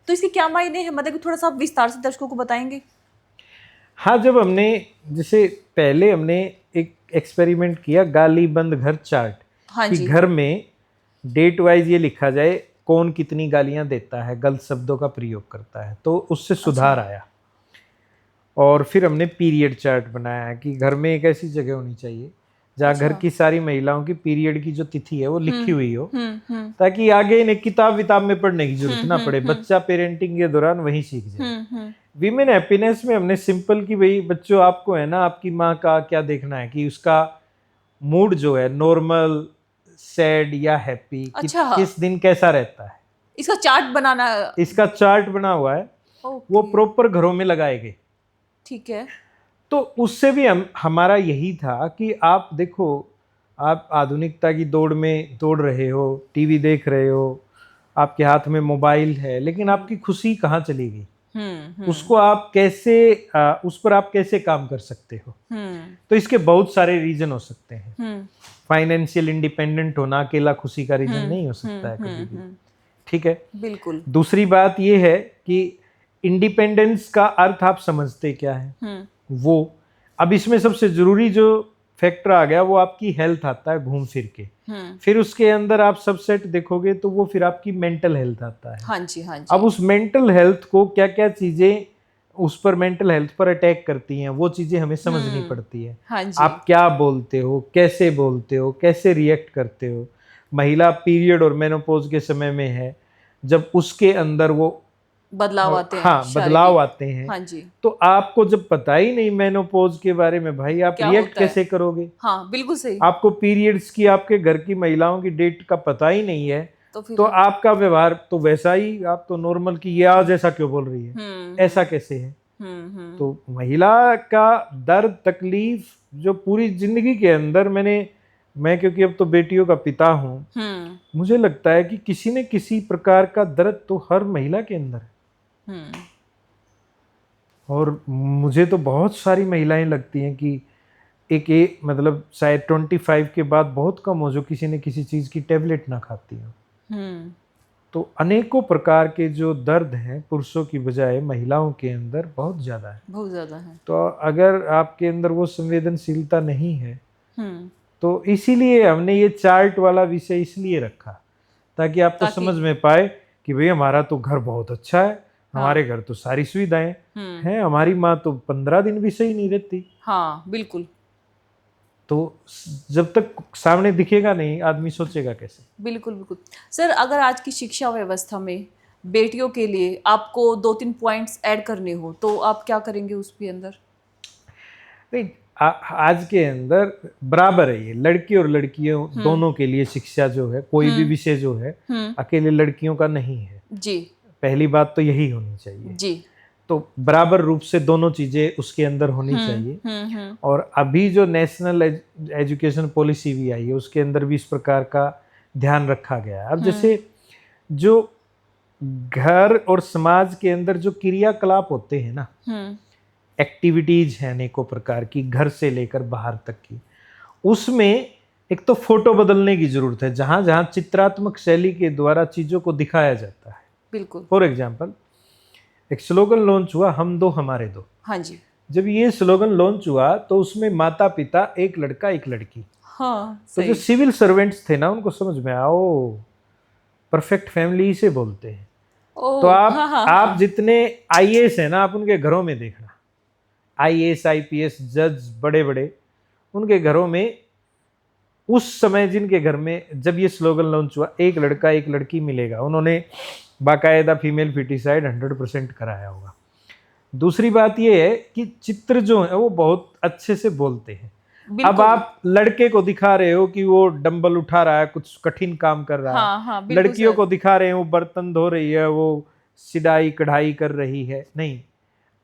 [SPEAKER 1] तो इसके क्या मायने हैं, मतलब कि थोड़ा सा आप विस्तार से दर्शकों को बताएंगे।
[SPEAKER 2] हाँ, जब हमने जैसे पहले हमने एक एक्सपेरिमेंट किया गाली बंद घर चार्ट,
[SPEAKER 1] हाँ
[SPEAKER 2] कि
[SPEAKER 1] जी।
[SPEAKER 2] घर में डेट वाइज ये लिखा जाए कौन कितनी गालियां देता है, गलत शब्दों का प्रयोग करता है, तो उससे सुधार आया। और फिर हमने पीरियड चार्ट बनाया कि घर में एक ऐसी जगह होनी चाहिए जहाँ घर की सारी महिलाओं की पीरियड की जो तिथि है वो लिखी हुई हो, ताकि आगे इन्हें किताब विताब में पढ़ने की जरूरत ना पड़े, बच्चा पेरेंटिंग के दौरान वही सीख जाए। विमेन हैप्पीनेस में हमने सिंपल कि भाई बच्चों आपको है ना आपकी माँ का क्या देखना है कि उसका मूड जो है नॉर्मल, सैड या हैप्पी,
[SPEAKER 1] अच्छा।
[SPEAKER 2] किस दिन कैसा रहता है,
[SPEAKER 1] इसका चार्ट बनाना।
[SPEAKER 2] इसका चार्ट बना हुआ है, वो प्रॉपर घरों में लगाए गए।
[SPEAKER 1] ठीक है।
[SPEAKER 2] तो उससे भी हमारा यही था कि आप देखो, आप आधुनिकता की दौड़ में दौड़ रहे हो, टीवी देख रहे हो, आपके हाथ में मोबाइल है, लेकिन आपकी खुशी कहाँ चली गई? उसको आप कैसे उस पर आप कैसे काम कर सकते हो? तो इसके बहुत सारे रीजन हो सकते हैं। फाइनेंशियल इंडिपेंडेंट होना अकेला खुशी का रीजन नहीं हो सकता है कभी भी, ठीक है?
[SPEAKER 1] बिल्कुल।
[SPEAKER 2] दूसरी बात ये है कि इंडिपेंडेंस का अर्थ आप समझते क्या है? वो अब इसमें सबसे जरूरी जो फैक्टर आ गया वो आपकी हेल्थ आता है घूम फिर के। फिर उसके अंदर आप सबसेट देखोगे तो वो फिर आपकी मेंटल हेल्थ आता है।
[SPEAKER 1] हाँ जी, हाँ जी।
[SPEAKER 2] अब उस मेंटल हेल्थ को क्या क्या चीजें उस पर मेंटल हेल्थ पर अटैक करती हैं वो चीजें हमें समझनी पड़ती है।
[SPEAKER 1] हाँ जी।
[SPEAKER 2] आप क्या बोलते हो, कैसे बोलते हो, कैसे रिएक्ट करते हो। महिला पीरियड और मेनोपॉज के समय में है, जब उसके अंदर वो
[SPEAKER 1] बदलाव आते हैं।
[SPEAKER 2] हाँ, बदलाव आते हैं।
[SPEAKER 1] हाँ जी।
[SPEAKER 2] तो आपको जब पता ही नहीं मेनोपॉज के बारे में, भाई आप रिएक्ट कैसे करोगे?
[SPEAKER 1] हाँ, बिल्कुल सही।
[SPEAKER 2] आपको पीरियड्स की, आपके घर की महिलाओं की डेट का पता ही नहीं है, तो आपका व्यवहार तो वैसा ही, आप तो नॉर्मल कि ये आज ऐसा क्यों बोल रही है, ऐसा कैसे है? तो महिला का दर्द तकलीफ जो पूरी जिंदगी के अंदर मैं क्योंकि अब तो बेटियों का पिता हूँ, मुझे लगता है कि किसी न किसी प्रकार का दर्द तो हर महिला के अंदर है। और मुझे तो बहुत सारी महिलाएं लगती हैं कि एक मतलब शायद 25 के बाद बहुत कम हो जो किसी न किसी चीज की टेबलेट ना खाती हो। तो अनेकों प्रकार के जो दर्द हैं पुरुषों की बजाय महिलाओं के अंदर बहुत ज्यादा है,
[SPEAKER 1] बहुत ज्यादा है।
[SPEAKER 2] तो अगर आपके अंदर वो संवेदनशीलता नहीं है तो इसीलिए हमने ये चार्ट वाला विषय इसलिए रखा ताकि आपको समझ में पाए कि भाई हमारा तो घर बहुत अच्छा है, हमारे घर तो सारी सुविधाएं हैं, हमारी माँ तो 15 दिन भी सही नहीं रहती।
[SPEAKER 1] हाँ बिल्कुल।
[SPEAKER 2] तो जब तक सामने दिखेगा नहीं आदमी सोचेगा कैसे? बिल्कुल
[SPEAKER 1] बिल्कुल। सर, अगर आज की शिक्षा व्यवस्था में बेटियों के लिए आपको 2-3 पॉइंट्स ऐड करने हो तो आप क्या करेंगे उसके अंदर?
[SPEAKER 2] नहीं, आज के अंदर बराबर है, ये लड़की और लड़कियों दोनों के लिए शिक्षा जो है, कोई भी विषय जो है अकेले लड़कियों का नहीं है जी। पहली बात तो यही होनी चाहिए जी। तो बराबर रूप से दोनों चीजें उसके अंदर होनी चाहिए। और अभी जो नेशनल एजुकेशन पॉलिसी भी आई है उसके अंदर भी इस प्रकार का ध्यान रखा गया है। अब जैसे जो घर और समाज के अंदर जो क्रियाकलाप होते हैं ना, एक्टिविटीज हैं अनेकों प्रकार की, घर से लेकर बाहर तक की, उसमें एक तो फोटो बदलने की जरूरत है, जहां जहां चित्रात्मक शैली के द्वारा चीजों को दिखाया जाता है
[SPEAKER 1] बिल्कुल।
[SPEAKER 2] फॉर एग्जाम्पल एक स्लोगन लॉन्च हुआ, हम दो हमारे दो।
[SPEAKER 1] हाँ जी।
[SPEAKER 2] जब ये स्लोगन लॉन्च हुआ तो उसमें माता पिता, एक लड़का एक लड़की,
[SPEAKER 1] हाँ
[SPEAKER 2] तो जो
[SPEAKER 1] सही।
[SPEAKER 2] सिविल सर्वेंट्स थे ना उनको समझ में आओ परफेक्ट फैमिली से बोलते हैं।
[SPEAKER 1] ओ
[SPEAKER 2] तो
[SPEAKER 1] हाँ हाँ
[SPEAKER 2] आप
[SPEAKER 1] हाँ।
[SPEAKER 2] जितने आईएएस हैं ना, आप उनके घरों में देखना, आईएएस आईपीएस जज बड़े बड़े, उनके घरों में उस समय जिनके घर में जब ये स्लोगन लॉन्च हुआ, एक लड़का एक लड़की मिलेगा, उन्होंने बाकायदा फीमेल फिटिसाइड 100% कराया होगा। दूसरी बात ये है कि चित्र जो है वो बहुत अच्छे से बोलते हैं। अब
[SPEAKER 1] बिल्कुल।
[SPEAKER 2] आप लड़के को दिखा रहे हो कि वो डंबल उठा रहा है, कुछ कठिन काम कर रहा है,
[SPEAKER 1] हाँ हाँ बिल्कुल
[SPEAKER 2] लड़कियों
[SPEAKER 1] सर।
[SPEAKER 2] को दिखा रहे हैं वो बर्तन धो रही है, वो सिलाई कढ़ाई कर रही है, नहीं।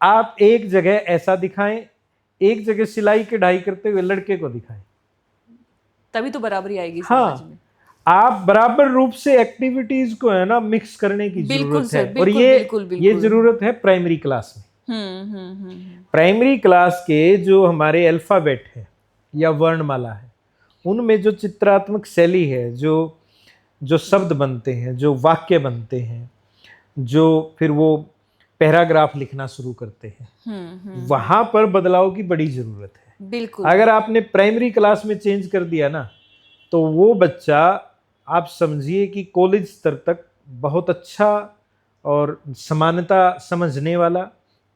[SPEAKER 2] आप एक जगह ऐसा दिखाएं, एक जगह सिलाई कढ़ाई करते हुए लड़के को दिखाएं।
[SPEAKER 1] तभी तो बराबरी आएगी समाज में।
[SPEAKER 2] हाँ, आप बराबर रूप से एक्टिविटीज को है ना मिक्स करने की
[SPEAKER 1] बिल्कुल
[SPEAKER 2] जरूरत
[SPEAKER 1] सर,
[SPEAKER 2] है। और
[SPEAKER 1] बिल्कुल,
[SPEAKER 2] ये
[SPEAKER 1] बिल्कुल, बिल्कुल।
[SPEAKER 2] ये जरूरत है प्राइमरी क्लास में।
[SPEAKER 1] हम्म।
[SPEAKER 2] प्राइमरी क्लास के जो हमारे अल्फाबेट है या वर्णमाला है, उनमें जो चित्रात्मक शैली है, जो शब्द बनते हैं, जो वाक्य बनते हैं, जो फिर वो पैराग्राफ लिखना शुरू करते हैं, वहां पर बदलाव की बड़ी जरूरत है।
[SPEAKER 1] बिल्कुल।
[SPEAKER 2] अगर आपने प्राइमरी क्लास में चेंज कर दिया ना, तो वो बच्चा आप समझिए कि कॉलेज स्तर तक बहुत अच्छा और समानता समझने वाला,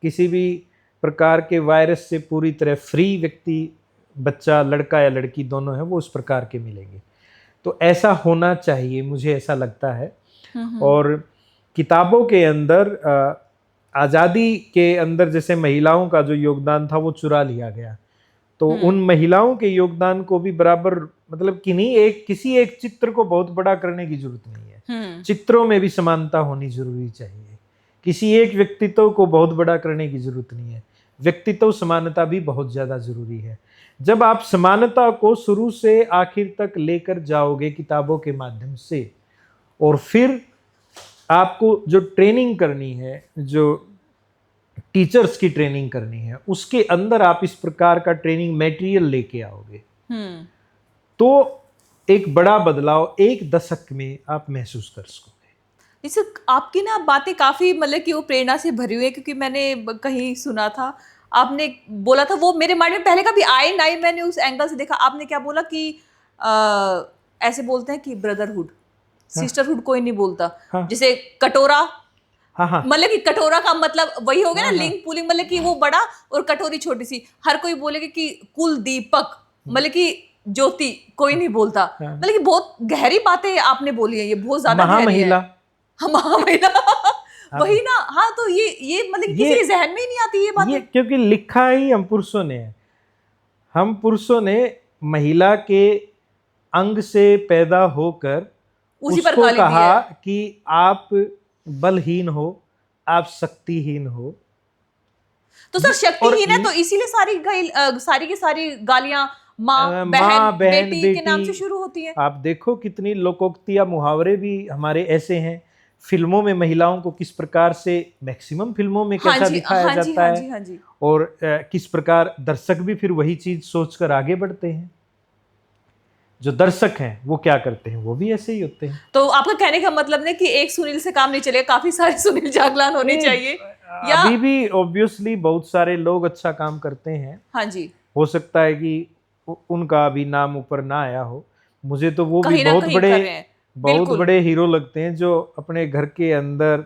[SPEAKER 2] किसी भी प्रकार के वायरस से पूरी तरह फ्री व्यक्ति, बच्चा लड़का या लड़की दोनों है, वो उस प्रकार के मिलेंगे। तो ऐसा होना चाहिए, मुझे ऐसा लगता है। और किताबों के अंदर आज़ादी के अंदर जैसे महिलाओं का जो योगदान था वो चुरा लिया गया, तो उन महिलाओं के योगदान को भी बराबर, मतलब किसी एक चित्र को बहुत बड़ा करने की जरूरत नहीं है। चित्रों में भी समानता होनी जरूरी चाहिए। किसी एक व्यक्तित्व को बहुत बड़ा करने की जरूरत नहीं है। व्यक्तित्व समानता भी बहुत ज्यादा जरूरी है। जब आप समानता को शुरू से आखिर तक लेकर जाओगे किताबों के माध्यम से, और फिर आपको जो ट्रेनिंग करनी है, जो टीचर्स की ट्रेनिंग करनी है, उसके अंदर आप इस प्रकार का ट्रेनिंग मटेरियल लेके आओगे, तो एक बड़ा बदलाव एक दशक में आप महसूस कर सकोगे।
[SPEAKER 1] जैसे आपकी ना बातें काफी मतलब कि वो प्रेरणा से भरी हुई है, क्योंकि मैंने कहीं सुना था, आपने बोला था, वो मेरे माइंड में पहले कभी आए ना ही, मैंने उस एंगल से देखा। आपने क्या बोला कि ऐसे बोलते हैं कि ब्रदरहुड, सिस्टरहुड कोई नहीं बोलता।
[SPEAKER 2] हाँ।
[SPEAKER 1] जैसे कटोरा,
[SPEAKER 2] हाँ,
[SPEAKER 1] मतलब कि कटोरा का मतलब वही हो गया ना,
[SPEAKER 2] हाँ।
[SPEAKER 1] लिंग पुलिंग, मतलब कि वो बड़ा और कटोरी छोटी सी। हर कोई बोलेगा कि कुल दीपक, मतलब कि ज्योति, कोई नहीं बोलता।
[SPEAKER 2] हाँ।
[SPEAKER 1] मतलब कि बहुत गहरी बातें आपने बोली है, ये बहुत ज्यादा गहरी है।
[SPEAKER 2] महामहिला।
[SPEAKER 1] महामहिला वही ना। हाँ, तो ये मतलब किसी के जहन में ही नहीं आती ये बातें।
[SPEAKER 2] क्योंकि लिखा ही हम पुरुषों ने है। हम पुरुषों ने महिला के अंग से पैदा होकर
[SPEAKER 1] उसी पर
[SPEAKER 2] उसको
[SPEAKER 1] गाली दी
[SPEAKER 2] कहा
[SPEAKER 1] है
[SPEAKER 2] कि आप बलहीन हो, आप शक्तिहीन हो।
[SPEAKER 1] तो सर शक्तिहीन है, तो इसीलिए सारी की सारी गालियां माँ बहन बेटी के नाम से शुरू होती है।
[SPEAKER 2] आप देखो कितनी लोकोक्ति या मुहावरे भी हमारे ऐसे हैं। फिल्मों में महिलाओं को किस प्रकार से, मैक्सिमम फिल्मों में कैसा दिखाया जाता है,
[SPEAKER 1] हाँ जी।
[SPEAKER 2] और किस प्रकार दर्शक भी फिर वही चीज सोचकर आगे बढ़ते हैं। जो दर्शक हैं वो क्या करते हैं, वो भी ऐसे ही होते हैं।
[SPEAKER 1] तो आपका कहने का मतलब है कि एक सुनील से काम नहीं चलेगा, काफी सारे सुनील जागलान होने चाहिए, या
[SPEAKER 2] अभी भी ऑब्वियसली बहुत सारे लोग अच्छा काम करते हैं।
[SPEAKER 1] हाँ जी,
[SPEAKER 2] हो सकता है कि उनका अभी नाम ऊपर ना आया हो। मुझे तो वो भी
[SPEAKER 1] कहीं ना
[SPEAKER 2] बहुत
[SPEAKER 1] कहीं कर रहे हैं। बिल्कुल।
[SPEAKER 2] बड़े हीरो लगते हैं जो अपने घर के अंदर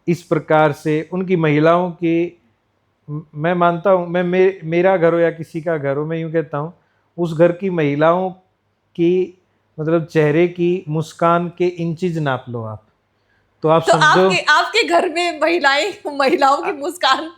[SPEAKER 2] इस प्रकार से उनकी महिलाओं की, मैं मानता हूँ, मेरा घर हो या किसी का घर हो, मैं यूँ कहता हूँ उस घर की महिलाओं की, मतलब चेहरे की मुस्कान के इंचेज नाप लो आप, तो आप
[SPEAKER 1] तो
[SPEAKER 2] समझो
[SPEAKER 1] आपके घर में महिलाओं की मुस्कान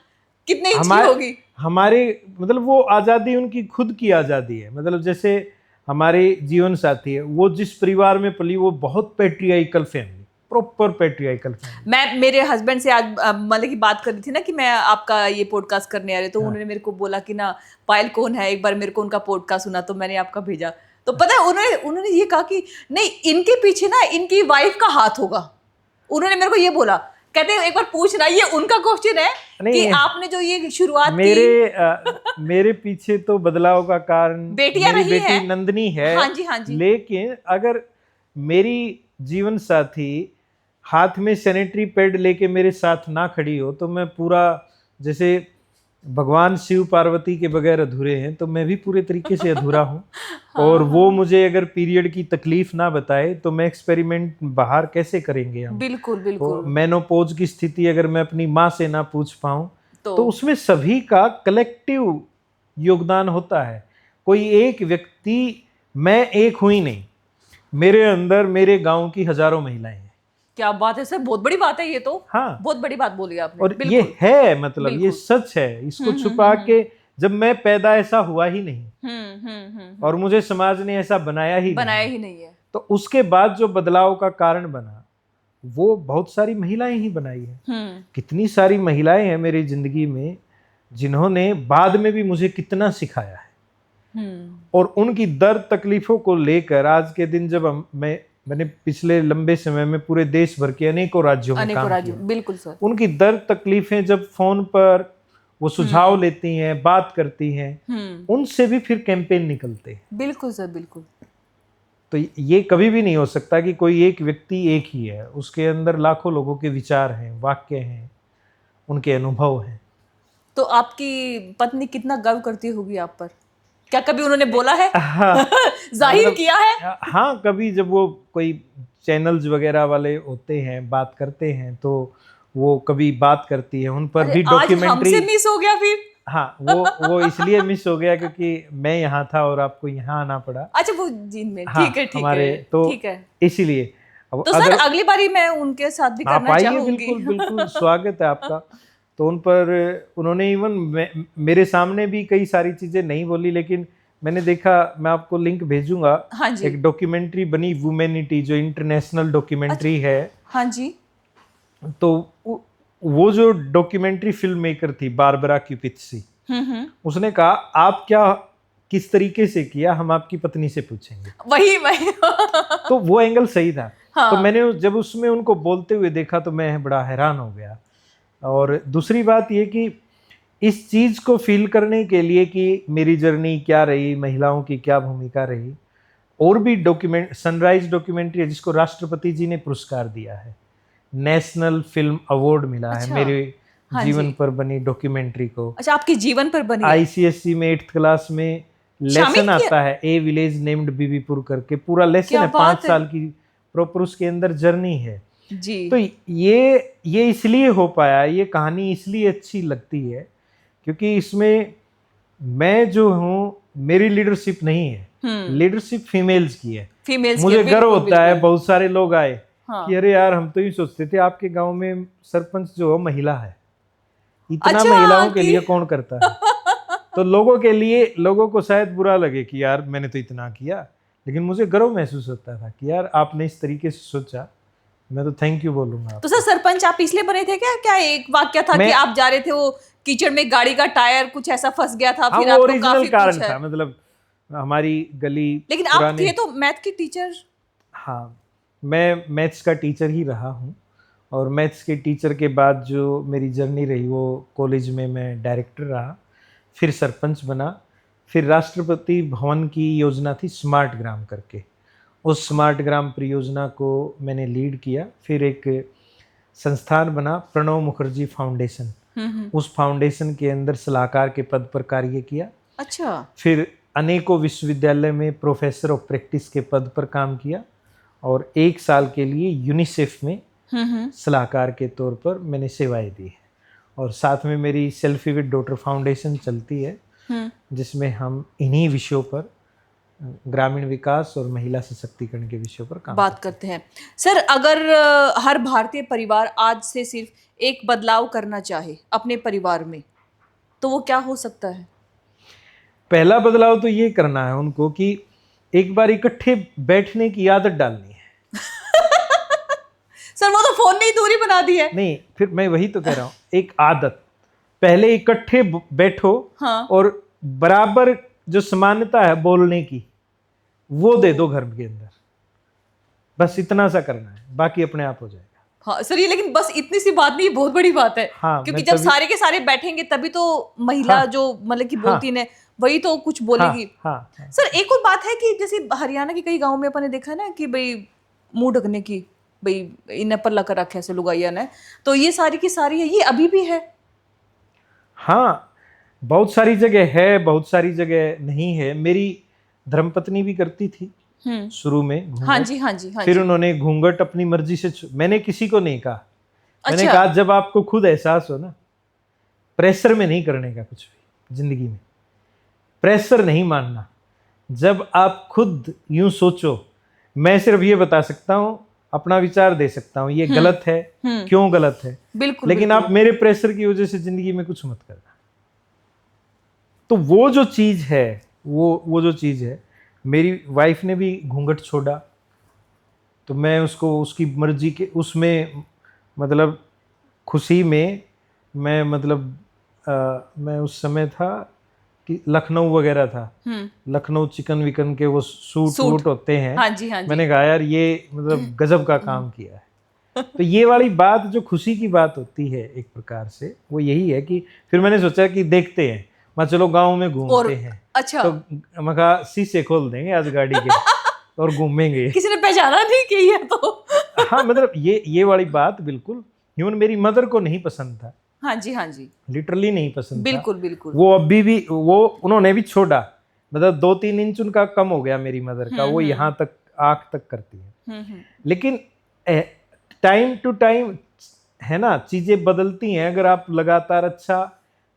[SPEAKER 1] कितने इंच की होगी?
[SPEAKER 2] हमारे मतलब वो आज़ादी उनकी खुद की आज़ादी है। मतलब जैसे हमारे जीवन साथी है, वो जिस परिवार में पली, वो बहुत patriarchal family, proper patriarchal family.
[SPEAKER 1] मैं मेरे हस्बैंड से आज मतलब की बात कर रही थी ना कि मैं आपका ये पॉडकास्ट करने आ रही, तो उन्होंने मेरे को बोला कि ना पायल कौन है, एक बार मेरे को उनका पॉडकास्ट सुना, तो मैंने आपका भेजा। तो पता है उन्होंने ये कहा कि नहीं, इनके पीछे ना इनकी वाइफ का हाथ होगा। उन्होंने मेरे को ये बोला, कहते हैं एक बार पूछना, ये उनका क्वेश्चन है कि आपने जो ये शुरुआत
[SPEAKER 2] मेरे पीछे तो बदलाव का कारण
[SPEAKER 1] बेटियां
[SPEAKER 2] मेरी
[SPEAKER 1] नहीं
[SPEAKER 2] बेटी
[SPEAKER 1] है।
[SPEAKER 2] नंदनी है।
[SPEAKER 1] हाँ जी, हाँ जी।
[SPEAKER 2] लेकिन अगर मेरी जीवन साथी हाथ में सैनिटरी पैड लेके मेरे साथ ना खड़ी हो तो मैं पूरा, जैसे भगवान शिव पार्वती के बगैर अधूरे हैं, तो मैं भी पूरे तरीके से अधूरा हूँ। और वो मुझे अगर पीरियड की तकलीफ ना बताए तो मैं एक्सपेरिमेंट बाहर कैसे करेंगे हम।
[SPEAKER 1] बिल्कुल बिल्कुल।
[SPEAKER 2] मेनोपॉज की स्थिति अगर मैं अपनी माँ से ना पूछ पाऊँ
[SPEAKER 1] तो
[SPEAKER 2] उसमें सभी का कलेक्टिव योगदान होता है। कोई एक व्यक्ति, मैं एक हुई नहीं, मेरे अंदर मेरे गांव की हजारों महिलाएं हैं।
[SPEAKER 1] क्या बात है सर, बहुत बड़ी बात है ये तो।
[SPEAKER 2] हाँ,
[SPEAKER 1] बहुत बड़ी बात बोली आपने।
[SPEAKER 2] और
[SPEAKER 1] बिल्कुल।
[SPEAKER 2] ये है, मतलब ये
[SPEAKER 1] बिल्कुल।
[SPEAKER 2] सच है। इसको छुपा के, जब मैं पैदा ऐसा हुआ ही नहीं और मुझे समाज ने ऐसा बनाया ही
[SPEAKER 1] नहीं है,
[SPEAKER 2] तो उसके बाद जो बदलाव का कारण बना वो बहुत सारी महिलाएं ही बनाई है। कितनी सारी महिलाएं हैं मेरी जिंदगी में जिन्होंने बाद में भी मुझे कितना सिखाया है। और उनकी दर्द तकलीफों को लेकर आज के दिन जब मैंने पिछले लंबे समय में पूरे देश भर के अनेकों राज्यों में काम किया।
[SPEAKER 1] बिल्कुल सर।
[SPEAKER 2] उनकी दर्द तकलीफें जब फोन पर वो सुझाव लेती हैं, बात करती हैं, उनसे भी फिर कैंपेन निकलते हैं।
[SPEAKER 1] बिल्कुल सर, बिल्कुल।
[SPEAKER 2] तो ये कभी भी नहीं हो सकता कि कोई एक व्यक्ति एक ही है, उसके अंदर लाखों लोगों के विचार हैं, वाक्य हैं, उनके अनुभव हैं।
[SPEAKER 1] तो आपकी पत्नी कितना गर्व करती होगी आप पर? क्या कभी उन्होंने बोला है?
[SPEAKER 2] हाँ,
[SPEAKER 1] जाहिर किया है?
[SPEAKER 2] हाँ, कभी जब वो कोई चैनल्स वगैरह वाले होते हैं, बात करते हैं, तो वो कभी बात करती है। उन पर भी डॉक्यूमेंट्री।
[SPEAKER 1] आज हमसे मिस हो गया फिर?
[SPEAKER 2] हाँ, वो इसलिए मिस हो गया क्योंकि मैं यहाँ था और आपको यहाँ आना पड़ा।
[SPEAKER 1] अच्छा, वो जिन में।
[SPEAKER 2] हाँ,
[SPEAKER 1] ठीक है, ठीक
[SPEAKER 2] हमारे
[SPEAKER 1] है,
[SPEAKER 2] तो
[SPEAKER 1] ठीक है।
[SPEAKER 2] इसीलिए
[SPEAKER 1] तो सर अगली बारी मैं उनके साथ भी करना चाहूंगी।
[SPEAKER 2] बिल्कुल बिल्कुल, स्वागत है आपका। तो उन पर उन्होंने इवन मेरे सामने भी कई सारी चीजें नहीं बोली, लेकिन मैंने देखा, मैं आपको लिंक भेजूंगा।
[SPEAKER 1] हाँ जी।
[SPEAKER 2] एक डॉक्यूमेंट्री बनी वुमेनिटी, जो इंटरनेशनल डॉक्यूमेंट्री है।
[SPEAKER 1] हाँ जी।
[SPEAKER 2] तो वो जो डॉक्यूमेंट्री फिल्म मेकर थी बारबरा क्यूपित्सी, उसने कहा आप क्या किस तरीके से किया, हम आपकी पत्नी से पूछेंगे।
[SPEAKER 1] वही
[SPEAKER 2] तो वो एंगल सही था।
[SPEAKER 1] हाँ।
[SPEAKER 2] तो मैंने जब उसमें उनको बोलते हुए देखा तो मैं बड़ा हैरान हो गया। और दूसरी बात ये कि इस चीज को फील करने के लिए कि मेरी जर्नी क्या रही, महिलाओं की क्या भूमिका रही, और भी सनराइज डॉक्यूमेंट्री है जिसको राष्ट्रपति जी ने पुरस्कार दिया है, नेशनल फिल्म अवार्ड मिला है मेरे जीवन पर बनी डॉक्यूमेंट्री को।
[SPEAKER 1] अच्छा, आपके जीवन पर बनी?
[SPEAKER 2] ICSE में 8th क्लास में लेसन आता है, ए विलेज नेम्ड बीबीपुर करके, पूरा लेसन है, 5 साल की प्रॉपर उसके अंदर जर्नी है जी। तो ये इसलिए हो पाया, ये कहानी इसलिए अच्छी लगती है क्योंकि इसमें मैं जो हूँ, मेरी लीडरशिप नहीं है, लीडरशिप फीमेल्स की है। मुझे गर्व होता है, बहुत सारे लोग आए कि अरे यार, हम तो ही सोचते थे आपके गांव में सरपंच जो है महिला है, इतना महिलाओं के लिए कौन करता है। तो लोगों को शायद बुरा लगे कि यार मैंने तो इतना किया, लेकिन मुझे गर्व महसूस होता था कि यार आपने इस तरीके से सोचा, मैं तो थैंक यू बोलूंगा।
[SPEAKER 1] तो सर सरपंच आप इसलिए बने थे क्या एक वाक्य था कि आप जा रहे थे, वो कीचड़ में गाड़ी का टायर कुछ ऐसा फंस गया था, फिर आपको काफी
[SPEAKER 2] कारण था, मतलब हमारी गली।
[SPEAKER 1] लेकिन आप थे तो मैथ की टीचर?
[SPEAKER 2] हाँ, मैं मैथ्स का टीचर ही रहा हूँ, और मैथ्स के टीचर के बाद जो मेरी जर्नी रही वो कॉलेज में मैं डायरेक्टर रहा, फिर सरपंच बना, फिर राष्ट्रपति भवन की योजना थी स्मार्ट ग्राम करके, उस स्मार्ट ग्राम परियोजना को मैंने लीड किया। फिर एक संस्थान बना प्रणव मुखर्जी फाउंडेशन, उस फाउंडेशन के अंदर सलाहकार के पद पर कार्य किया।
[SPEAKER 1] अच्छा।
[SPEAKER 2] फिर अनेकों विश्वविद्यालय में प्रोफेसर ऑफ प्रैक्टिस के पद पर काम किया, और 1 साल के लिए यूनिसेफ में सलाहकार के तौर पर मैंने सेवाएं दी है। और साथ में मेरी सेल्फी विद डॉटर फाउंडेशन चलती है, जिसमें हम इन्हीं विषयों पर, ग्रामीण विकास और महिला सशक्तिकरण के विषयों पर बात करते हैं।
[SPEAKER 1] सर अगर हर भारतीय परिवार आज से सिर्फ एक बदलाव करना चाहे अपने परिवार में, तो वो क्या हो सकता है?
[SPEAKER 2] पहला बदलाव तो ये करना है उनको कि एक बार इकट्ठे बैठने की आदत डालनी है।
[SPEAKER 1] सर वो तो फोन ने ही दूरी बना दी है।
[SPEAKER 2] नहीं, फिर मैं वही तो कह रहा हूँ, एक आदत, पहले इकट्ठे बैठो। हाँ। और बराबर जो समानता है बोलने की, वो दे दो घर के अंदर, बस इतना सा करना है, बाकी अपने आप हो जाएगा।
[SPEAKER 1] हाँ सर, ये लेकिन बस इतनी सी बात नहीं, बहुत बड़ी बात है।
[SPEAKER 2] हाँ,
[SPEAKER 1] क्योंकि जब सारे के सारे बैठेंगे तभी तो महिला जो मतलब की बोलती है वही तो कुछ बोलेगी।
[SPEAKER 2] हाँ।
[SPEAKER 1] सर एक और बात है कि जैसे हरियाणा के कई गाँव में अपन ने देखा है ना कि भाई मुंह ढकने की भाई इन्हें पर लकर रखे ऐसे लुगाइया ने, तो ये सारी की सारी है, ये अभी भी है?
[SPEAKER 2] हाँ, बहुत सारी जगह है, बहुत सारी जगह नहीं है। मेरी धर्मपत्नी भी करती थी शुरू में घूंघट।
[SPEAKER 1] हाँ जी हाँ जी हाँ
[SPEAKER 2] फिर
[SPEAKER 1] जी।
[SPEAKER 2] उन्होंने घूंघट अपनी मर्जी से मैंने किसी को नहीं कहा। मैंने
[SPEAKER 1] अच्छा।
[SPEAKER 2] कहा जब आपको खुद एहसास हो ना, प्रेशर में नहीं करने का कुछ भी जिंदगी में, प्रेशर नहीं मानना। जब आप खुद यूं सोचो, मैं सिर्फ ये बता सकता हूं, अपना विचार दे सकता हूं, ये गलत है, क्यों गलत है,
[SPEAKER 1] बिल्कुल
[SPEAKER 2] लेकिन
[SPEAKER 1] बिल्कुल।
[SPEAKER 2] आप मेरे प्रेशर की वजह से जिंदगी में कुछ मत करना। तो वो जो चीज है, वो जो चीज है, मेरी वाइफ ने भी घूंघट छोड़ा, तो मैं उसको उसकी मर्जी के उसमें मतलब खुशी में मैं मतलब मैं उस समय था कि लखनऊ वगैरह था, लखनऊ चिकन विकन के वो सूट वूट होते हैं।
[SPEAKER 1] हाँ जी हाँ जी।
[SPEAKER 2] मैंने कहा यार ये मतलब गजब का काम किया है। तो ये वाली बात जो खुशी की बात होती है एक प्रकार से, वो यही है कि फिर मैंने सोचा कि देखते हैं, मैं चलो गांव में घूमते हैं।
[SPEAKER 1] अच्छा।
[SPEAKER 2] तो मैं कहा शीशे खोल देंगे आज गाड़ी के और घूमेंगे।
[SPEAKER 1] किसी ने पहचाना नहीं कि ये तो
[SPEAKER 2] हाँ, मतलब ये वाली बात बिल्कुल ह्यूमन मेरी मदर को नहीं पसंद था।
[SPEAKER 1] हाँ जी हाँ जी।
[SPEAKER 2] लिटरली नहीं पसंद
[SPEAKER 1] बिल्कुल
[SPEAKER 2] था।
[SPEAKER 1] बिल्कुल।
[SPEAKER 2] वो अभी भी वो उन्होंने भी छोड़ा, मतलब 2-3 इंच उनका कम हो गया मेरी मदर का, वो यहाँ तक आँख तक करती है। लेकिन टाइम टू टाइम है ना, चीजें बदलती हैं अगर आप लगातार अच्छा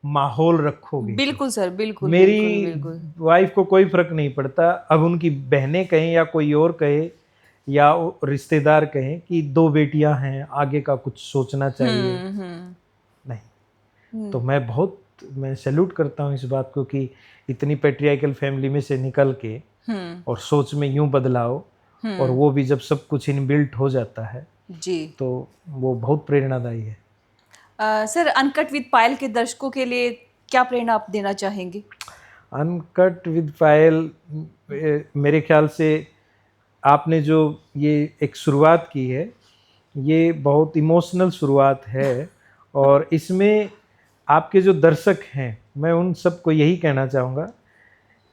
[SPEAKER 2] माहौल रखोगे।
[SPEAKER 1] बिल्कुल सर, बिल्कुल
[SPEAKER 2] मेरी
[SPEAKER 1] बिल्कुल।
[SPEAKER 2] वाइफ को कोई फर्क नहीं पड़ता, अब उनकी बहनें कहें या कोई और कहे या रिश्तेदार कहें कि 2 बेटियां हैं, आगे का कुछ सोचना चाहिए। नहीं, तो मैं सैल्यूट करता हूँ इस बात को कि इतनी पैट्रियार्कल फैमिली में से निकल के और सोच में यूं बदलाव, और वो भी जब सब कुछ इनबिल्ट हो जाता है
[SPEAKER 1] जी,
[SPEAKER 2] तो वो बहुत प्रेरणादायी है।
[SPEAKER 1] सर, अनकट विद पायल के दर्शकों के लिए क्या प्रेरणा आप देना चाहेंगे?
[SPEAKER 2] अनकट विद पायल, मेरे ख्याल से आपने जो ये एक शुरुआत की है, ये बहुत इमोशनल शुरुआत है, और इसमें आपके जो दर्शक हैं, मैं उन सबको यही कहना चाहूँगा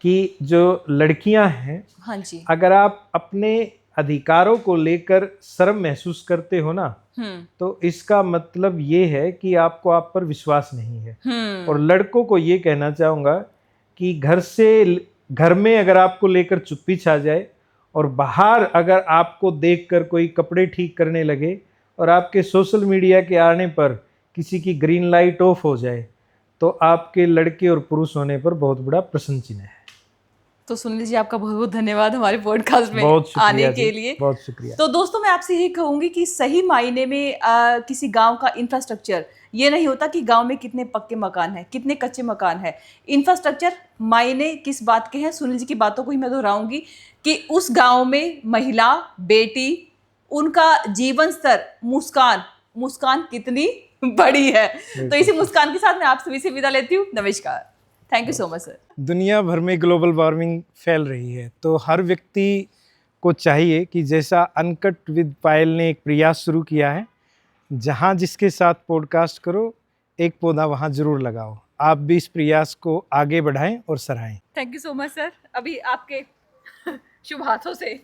[SPEAKER 2] कि जो लड़कियां हैं,
[SPEAKER 1] हाँ जी।
[SPEAKER 2] अगर आप अपने अधिकारों को लेकर शर्म महसूस करते हो ना, तो इसका मतलब ये है कि आपको आप पर विश्वास नहीं है। और लड़कों को ये कहना चाहूँगा कि घर में अगर आपको लेकर चुप्पी छा जाए और बाहर अगर आपको देखकर कोई कपड़े ठीक करने लगे और आपके सोशल मीडिया के आने पर किसी की ग्रीन लाइट ऑफ हो जाए, तो आपके लड़के और पुरुष होने पर बहुत बड़ा प्रश्न चिन्ह है।
[SPEAKER 1] तो सुनील जी, आपका बहुत बहुत धन्यवाद हमारे पॉडकास्ट में आने के लिए।
[SPEAKER 2] बहुत शुक्रिया।
[SPEAKER 1] तो दोस्तों, मैं आपसे यही कहूंगी कि सही मायने में किसी गांव का इंफ्रास्ट्रक्चर ये नहीं होता कि गांव में कितने पक्के मकान हैं, कितने कच्चे मकान हैं। इंफ्रास्ट्रक्चर मायने किस बात के हैं? सुनील जी की बातों को ही मैं दोहराऊंगी कि उस गांव में महिला, बेटी, उनका जीवन स्तर, मुस्कान कितनी बड़ी है। तो इसी मुस्कान के साथ मैं आप सभी से विदा लेती हूँ। नमस्कार। Thank you so much sir.
[SPEAKER 2] दुनिया भर में ग्लोबल वार्मिंग फैल रही है, तो हर व्यक्ति को चाहिए कि जैसा अनकट विद पायल ने एक प्रयास शुरू किया है, जहाँ जिसके साथ पॉडकास्ट करो, एक पौधा वहाँ जरूर लगाओ। आप भी इस प्रयास को आगे बढ़ाएं और सराहें।
[SPEAKER 1] Thank you so much sir. अभी आपके शुभ हाथों से